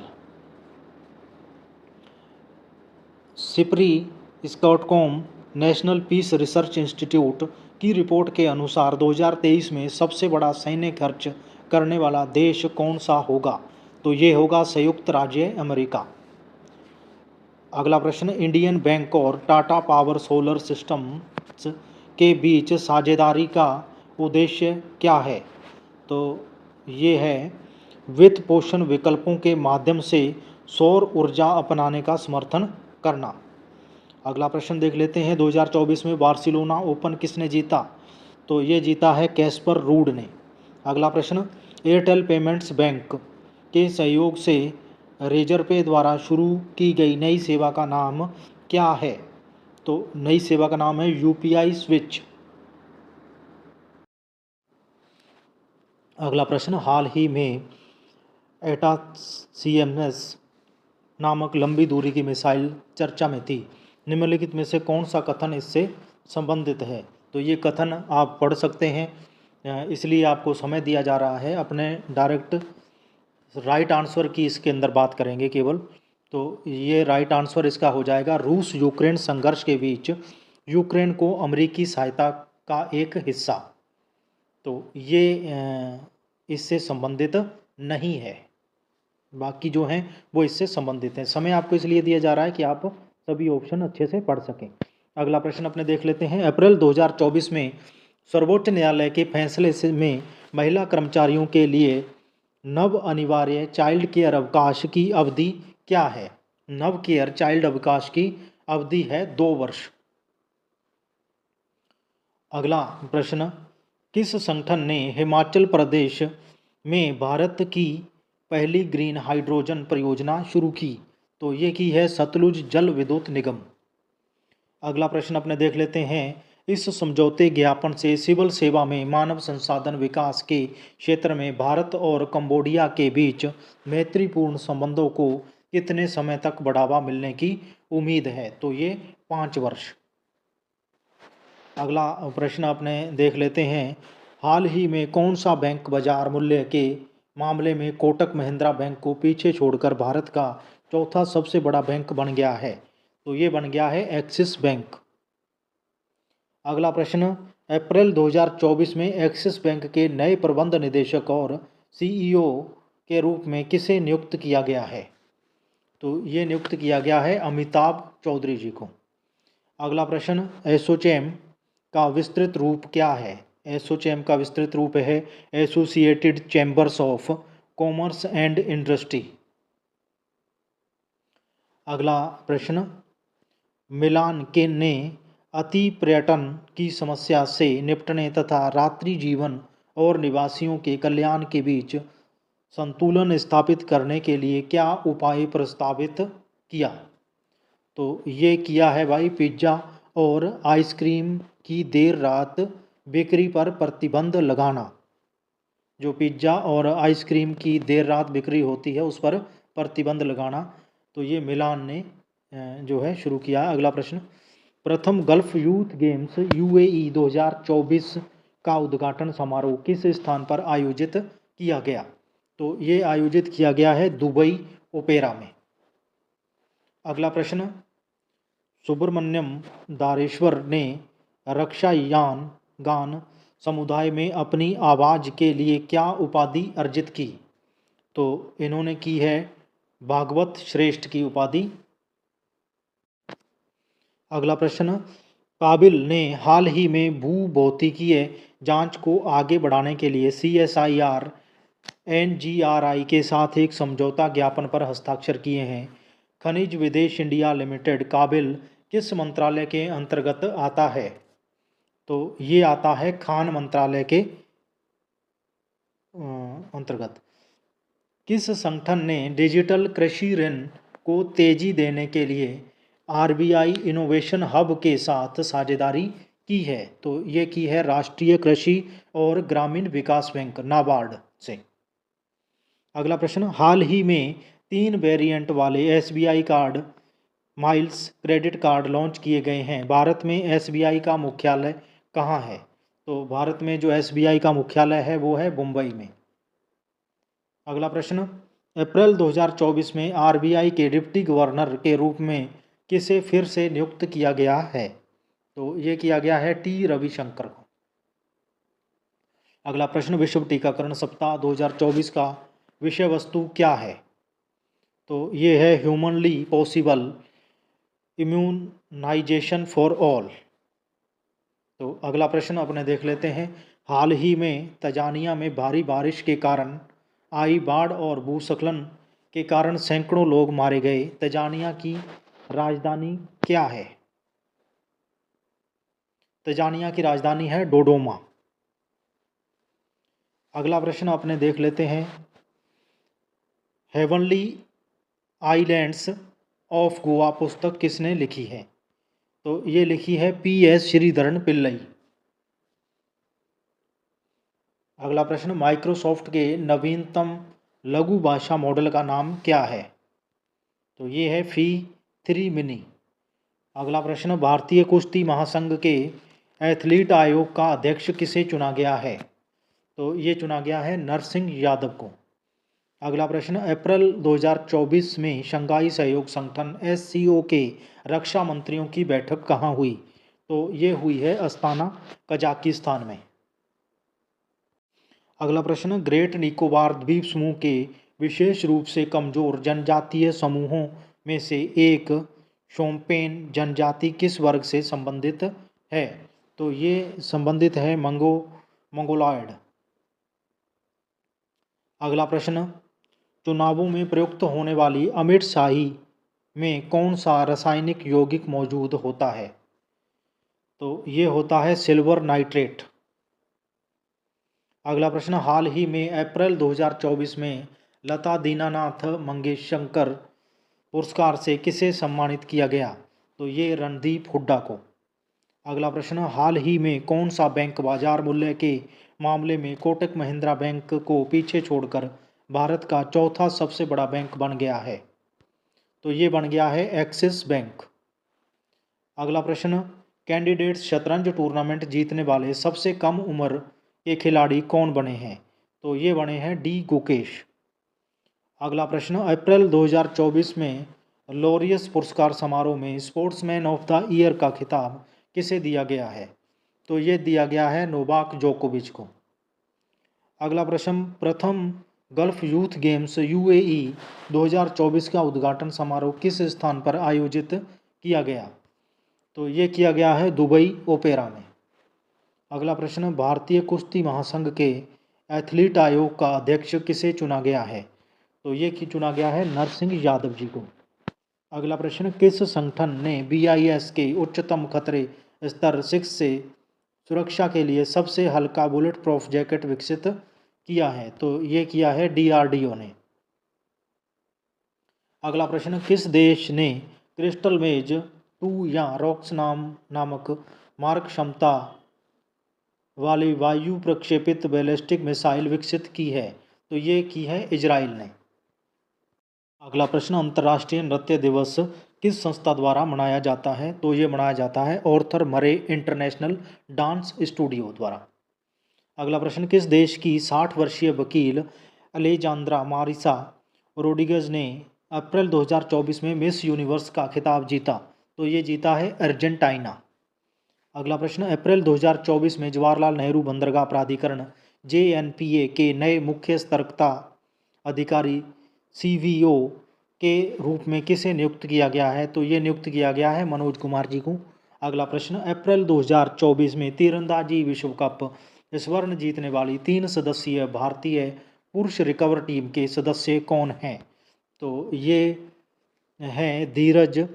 SIPRI Stockholm national peace research institute की रिपोर्ट के अनुसार 2023 में सबसे बड़ा सैन्य खर्च करने वाला देश कौन सा होगा? तो ये होगा संयुक्त राज्य अमेरिका। अगला प्रश्न, इंडियन बैंक और टाटा पावर सोलर सिस्टम्स के बीच साझेदारी का उद्देश्य क्या है? तो ये है वित्त पोषण विकल्पों के माध्यम से सौर ऊर्जा अपनाने का समर्थन करना। अगला प्रश्न देख लेते हैं, 2024 में बार्सिलोना ओपन किसने जीता? तो ये जीता है कैस्पर रूड ने। अगला प्रश्न, एयरटेल पेमेंट्स बैंक के सहयोग से रेजरपे द्वारा शुरू की गई नई सेवा का नाम क्या है? तो नई सेवा का नाम है UPI स्विच। अगला प्रश्न, हाल ही में ATACMS नामक लंबी दूरी की मिसाइल चर्चा में थी। निम्नलिखित में से कौन सा कथन इससे संबंधित है? तो ये कथन आप पढ़ सकते हैं, इसलिए आपको समय दिया जा रहा है। अपने डायरेक्ट राइट आंसर की इसके अंदर बात करेंगे केवल। तो ये राइट आंसर इसका हो जाएगा, रूस यूक्रेन संघर्ष के बीच यूक्रेन को अमेरिकी सहायता का एक हिस्सा। तो ये इससे संबंधित नहीं है, बाकी जो हैं वो इससे संबंधित हैं। समय आपको इसलिए दिया जा रहा है कि आप सभी ऑप्शन अच्छे से पढ़ सकें। अगला प्रश्न अपने देख लेते हैं, अप्रैल 2024 में सर्वोच्च न्यायालय के फैसले से में महिला कर्मचारियों के लिए नव अनिवार्य चाइल्ड केयर अवकाश की अवधि क्या है? नव केयर चाइल्ड अवकाश की अवधि है 2 वर्ष। अगला प्रश्न, किस संगठन ने हिमाचल प्रदेश में भारत की पहली ग्रीन हाइड्रोजन परियोजना शुरू की? तो ये की है सतलुज जल विद्युत निगम। अगला प्रश्न अपने देख लेते हैं। इस समझौते ज्ञापन से सिविल सेवा में मानव संसाधन विकास के क्षेत्र में भारत और कंबोडिया के बीच मैत्रीपूर्ण संबंधों को कितने समय तक बढ़ावा मिलने की उम्मीद है? तो ये 5 वर्ष। अगला प्रश्न अपने देख लेते हैं। हाल ही में कौन सा बैंक बाजार मूल्य के मामले में कोटक महिंद्रा बैंक को पीछे छोड़कर भारत का चौथा सबसे बड़ा बैंक बन गया है? तो ये बन गया है एक्सिस बैंक। अगला प्रश्न, अप्रैल 2024 में एक्सिस बैंक के नए प्रबंध निदेशक और सीईओ के रूप में किसे नियुक्त किया गया है? तो ये नियुक्त किया गया है अमिताभ चौधरी जी को। अगला प्रश्न, एसोचैम का विस्तृत रूप क्या है? एसोचैम का विस्तृत रूप है associated chambers of commerce and industry. अगला प्रश्न, मिलान के ने अति पर्यटन की समस्या से निपटने तथा रात्रि जीवन और निवासियों के कल्याण के बीच संतुलन स्थापित करने के लिए क्या उपाय प्रस्तावित किया? तो ये किया है भाई पिज्ज़ा और आइसक्रीम की देर रात बिक्री पर प्रतिबंध लगाना। जो पिज्ज़ा और आइसक्रीम की देर रात बिक्री होती है उस पर प्रतिबंध लगाना, तो ये मिलान ने जो है शुरू किया। अगला प्रश्न, प्रथम गल्फ यूथ गेम्स यूएई 2024 का उद्घाटन समारोह किस स्थान पर आयोजित किया गया? तो ये आयोजित किया गया है दुबई ओपेरा में। अगला प्रश्न, सुब्रमण्यम दारेश्वर ने रक्षायान गान समुदाय में अपनी आवाज़ के लिए क्या उपाधि अर्जित की? तो इन्होंने की है भागवत श्रेष्ठ की उपाधि। अगला प्रश्न, काबिल ने हाल ही में भूभौतिकीय जांच को आगे बढ़ाने के लिए CSIR NGRI के साथ एक समझौता ज्ञापन पर हस्ताक्षर किए हैं। खनिज विदेश इंडिया लिमिटेड काबिल किस मंत्रालय के अंतर्गत आता है? तो ये आता है खान मंत्रालय के अंतर्गत। किस संगठन ने डिजिटल कृषि ऋण को तेजी देने के लिए RBI इनोवेशन हब के साथ साझेदारी की है? तो ये की है राष्ट्रीय कृषि और ग्रामीण विकास बैंक नाबार्ड से। अगला प्रश्न, हाल ही में 3 वेरिएंट वाले SBI card miles credit card launch किए गए हैं। भारत में SBI का मुख्यालय कहाँ है? तो भारत में जो SBI का मुख्यालय है वो है मुंबई में। अगला प्रश्न, अप्रैल 2024 में RBI के डिप्टी गवर्नर के रूप में किसे फिर से नियुक्त किया गया है? तो ये किया गया है T रविशंकर को। अगला प्रश्न, विश्व टीकाकरण सप्ताह 2024 का विषय वस्तु क्या है? तो ये है humanly possible immunisation for all. तो अगला प्रश्न अपने देख लेते हैं। हाल ही में तंजानिया में भारी बारिश के कारण आई बाढ़ और भूस्खलन के कारण सैकड़ों लोग मारे गए। तंजानिया की राजधानी क्या है? तंजानिया की राजधानी है डोडोमा। अगला प्रश्न अपने देख लेते हैं। हेवनली आइलैंड्स ऑफ गोवा पुस्तक किसने लिखी है? तो ये लिखी है PS श्रीधरन पिल्लई। अगला प्रश्न, माइक्रोसॉफ्ट के नवीनतम लघु भाषा मॉडल का नाम क्या है? तो ये है Phi-3 मिनी। अगला प्रश्न, भारतीय कुश्ती महासंघ के एथलीट आयोग का अध्यक्ष किसे चुना गया है? तो ये चुना गया है नरसिंह यादव को। अगला प्रश्न, अप्रैल 2024 में शंघाई सहयोग संगठन SCO के रक्षा मंत्रियों की बैठक कहाँ हुई? तो ये हुई है अस्ताना कजाकिस्तान में। अगला प्रश्न, ग्रेट निकोबार द्वीप समूह के विशेष रूप से कमजोर जनजातीय समूहों में से एक शोम्पेन जनजाति किस वर्ग से संबंधित है? तो ये संबंधित है मंगोलॉयड। अगला प्रश्न, चुनावों में प्रयुक्त होने वाली अमृत शाही में कौन सा रासायनिक यौगिक मौजूद होता है? तो ये होता है सिल्वर नाइट्रेट। अगला प्रश्न, हाल ही में अप्रैल 2024 में लता दीनानाथ मंगेशकर पुरस्कार से किसे सम्मानित किया गया? तो ये रणदीप हुड्डा को। अगला प्रश्न, हाल ही में कौन सा बैंक बाजार मूल्य के मामले में कोटक महिंद्रा बैंक को पीछे छोड़कर भारत का चौथा सबसे बड़ा बैंक बन गया है? तो ये बन गया है एक्सिस बैंक। अगला प्रश्न, कैंडिडेट्स शतरंज टूर्नामेंट जीतने वाले सबसे कम उम्र के खिलाड़ी कौन बने हैं? तो ये बने हैं डी गुकेश। अगला प्रश्न, अप्रैल 2024 में लॉरियस पुरस्कार समारोह में स्पोर्ट्समैन ऑफ द ईयर का खिताब किसे दिया गया है? तो ये दिया गया है नोवाक जोकोविच को। अगला प्रश्न, प्रथम गल्फ यूथ गेम्स यूएई 2024 का उद्घाटन समारोह किस स्थान पर आयोजित किया गया? तो ये किया गया है दुबई ओपेरा में। अगला प्रश्न, भारतीय कुश्ती महासंघ के एथलीट आयोग का अध्यक्ष किसे चुना गया है? तो ये चुना गया है नरसिंह यादव जी को। अगला प्रश्न, किस संगठन ने BIS के उच्चतम खतरे स्तर 6 से सुरक्षा के लिए सबसे हल्का बुलेट प्रूफ जैकेट विकसित किया है? तो ये किया है DRDO ने। अगला प्रश्न, किस देश ने क्रिस्टल मेज 2 या रॉक्स नामक मारक क्षमता वाली वायु प्रक्षेपित बैलिस्टिक मिसाइल विकसित की है? तो ये की है इजराइल ने। अगला प्रश्न, अंतर्राष्ट्रीय नृत्य दिवस किस संस्था द्वारा मनाया जाता है? तो ये मनाया जाता है ऑर्थर मरे इंटरनेशनल डांस स्टूडियो द्वारा। अगला प्रश्न, किस देश की 60 वर्षीय वकील अलेजांद्रा मारिसा रोड्रिगेज ने अप्रैल 2024 में मिस यूनिवर्स का खिताब जीता? तो ये जीता है अर्जेंटीना। अगला प्रश्न, अप्रैल 2024 में जवाहरलाल नेहरू बंदरगाह प्राधिकरण JNPA के नए मुख्य सतर्कता अधिकारी CVO के रूप में किसे नियुक्त किया गया है? तो ये नियुक्त किया गया है मनोज कुमार जी को। अगला प्रश्न, अप्रैल 2024 में तीरंदाजी विश्व कप स्वर्ण जीतने वाली 3 सदस्यीय भारतीय पुरुष रिकवर टीम के सदस्य कौन हैं? तो ये हैं धीरज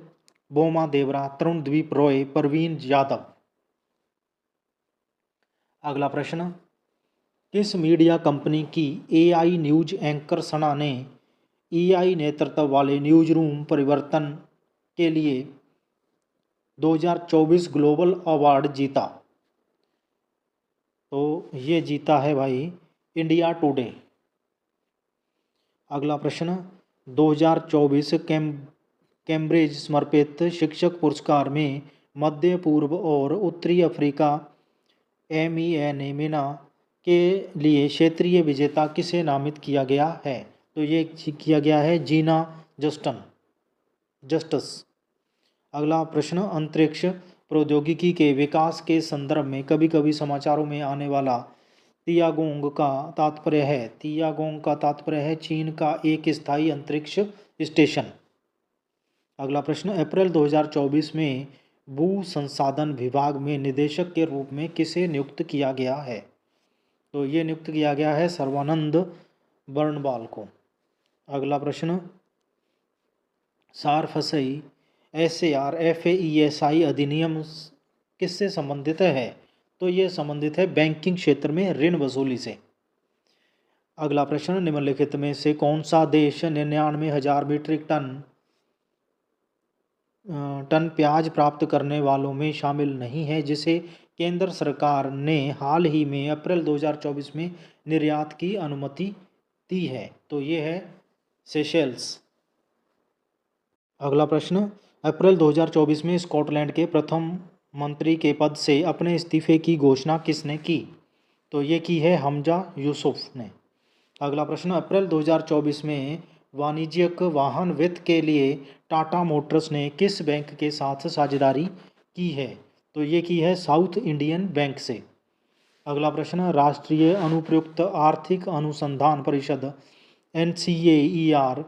बोमा देवरा, तरुणदीप रॉय, प्रवीण यादव। अगला प्रश्न, किस मीडिया कंपनी की AI न्यूज एंकर सना ने AI नेतृत्व वाले न्यूज रूम परिवर्तन के लिए 2024 ग्लोबल अवार्ड जीता? तो ये जीता है भाई इंडिया टुडे। अगला प्रश्न, 2024 कैम्ब्रिज समर्पित शिक्षक पुरस्कार में मध्य पूर्व और उत्तरी अफ्रीका MENA के लिए क्षेत्रीय विजेता किसे नामित किया गया है? तो ये किया गया है जीना जस्टस। अगला प्रश्न, अंतरिक्ष प्रौद्योगिकी के विकास के संदर्भ में कभी कभी समाचारों में आने वाला तियागोंग का तात्पर्य है चीन का एक स्थायी अंतरिक्ष स्टेशन। अगला प्रश्न, अप्रैल 2024 में भू संसाधन विभाग में निदेशक के रूप में किसे नियुक्त किया गया है? तो ये नियुक्त किया गया है सर्वानंद बर्नवाल को। अगला प्रश्न, सारफसई SAR FAESI अधिनियम किससे संबंधित है? तो ये संबंधित है बैंकिंग क्षेत्र में ऋण वसूली से। अगला प्रश्न, निम्नलिखित में से कौन सा देश 99,000 मीट्रिक टन प्याज प्राप्त करने वालों में शामिल नहीं है जिसे केंद्र सरकार ने हाल ही में अप्रैल 2024 में निर्यात की अनुमति दी है? तो ये है सेशेल्स। अगला प्रश्न, अप्रैल 2024 में स्कॉटलैंड के प्रथम मंत्री के पद से अपने इस्तीफे की घोषणा किसने की? तो ये की है हमजा यूसुफ ने। अगला प्रश्न, अप्रैल 2024 में वाणिज्यिक वाहन वित्त के लिए टाटा मोटर्स ने किस बैंक के साथ साझेदारी की है? तो ये की है साउथ इंडियन बैंक से। अगला प्रश्न, राष्ट्रीय अनुप्रयुक्त आर्थिक अनुसंधान परिषद NCAER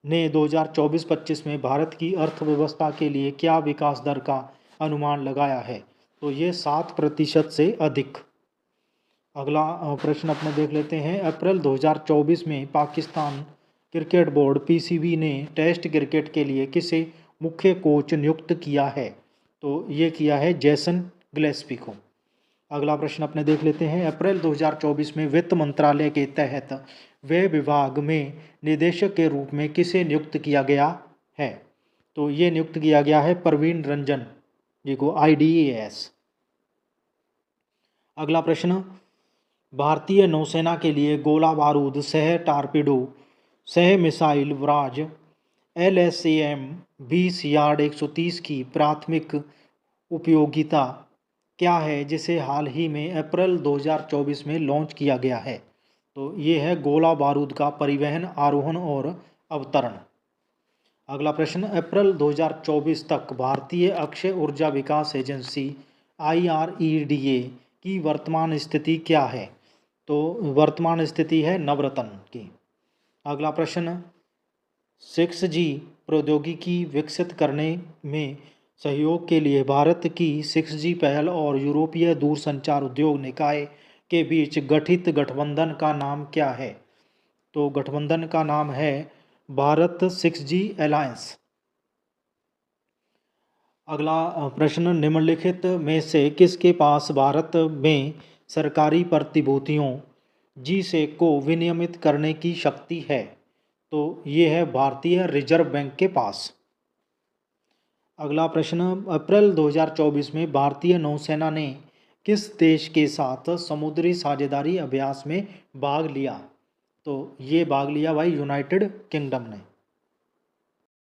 ने 2024-25 में भारत की अर्थव्यवस्था के लिए क्या विकास दर का अनुमान लगाया है? तो ये 7% से अधिक। अगला प्रश्न अपने देख लेते हैं, अप्रैल 2024 में पाकिस्तान क्रिकेट बोर्ड PCB ने टेस्ट क्रिकेट के लिए किसे मुख्य कोच नियुक्त किया है? तो ये किया है जेसन गिलेस्पी को। अगला प्रश्न अपने देख लेते हैं। अप्रैल 2024 में वित्त मंत्रालय के तहत व्यय विभाग में निदेशक के रूप में किसे नियुक्त किया गया है? तो ये नियुक्त किया गया है प्रवीण रंजन जी को, IDAS। अगला प्रश्न, भारतीय नौसेना के लिए गोला बारूद सह टारपीडो सह मिसाइल वराज LSAM 20 यार्ड 130 की प्राथमिक उपयोगिता क्या है, जिसे हाल ही में अप्रैल 2024 में लॉन्च किया गया है? तो ये है गोला बारूद का परिवहन, आरोहण और अवतरण। अगला प्रश्न, अप्रैल 2024 तक भारतीय अक्षय ऊर्जा विकास एजेंसी IREDA की वर्तमान स्थिति क्या है? तो वर्तमान स्थिति है नवरत्न की। अगला प्रश्न, 6G प्रौद्योगिकी विकसित करने में सहयोग के लिए भारत की 6G पहल और यूरोपीय दूरसंचार उद्योग निकाय के बीच गठित गठबंधन का नाम क्या है? तो गठबंधन का नाम है भारत 6G अलायंस। अगला प्रश्न, निम्नलिखित में से किसके पास भारत में सरकारी प्रतिभूतियों G को विनियमित करने की शक्ति है? तो ये है भारतीय रिजर्व बैंक के पास। अगला प्रश्न, अप्रैल 2024 में भारतीय नौसेना ने किस देश के साथ समुद्री साझेदारी अभ्यास में भाग लिया? तो ये भाग लिया भाई यूनाइटेड किंगडम ने।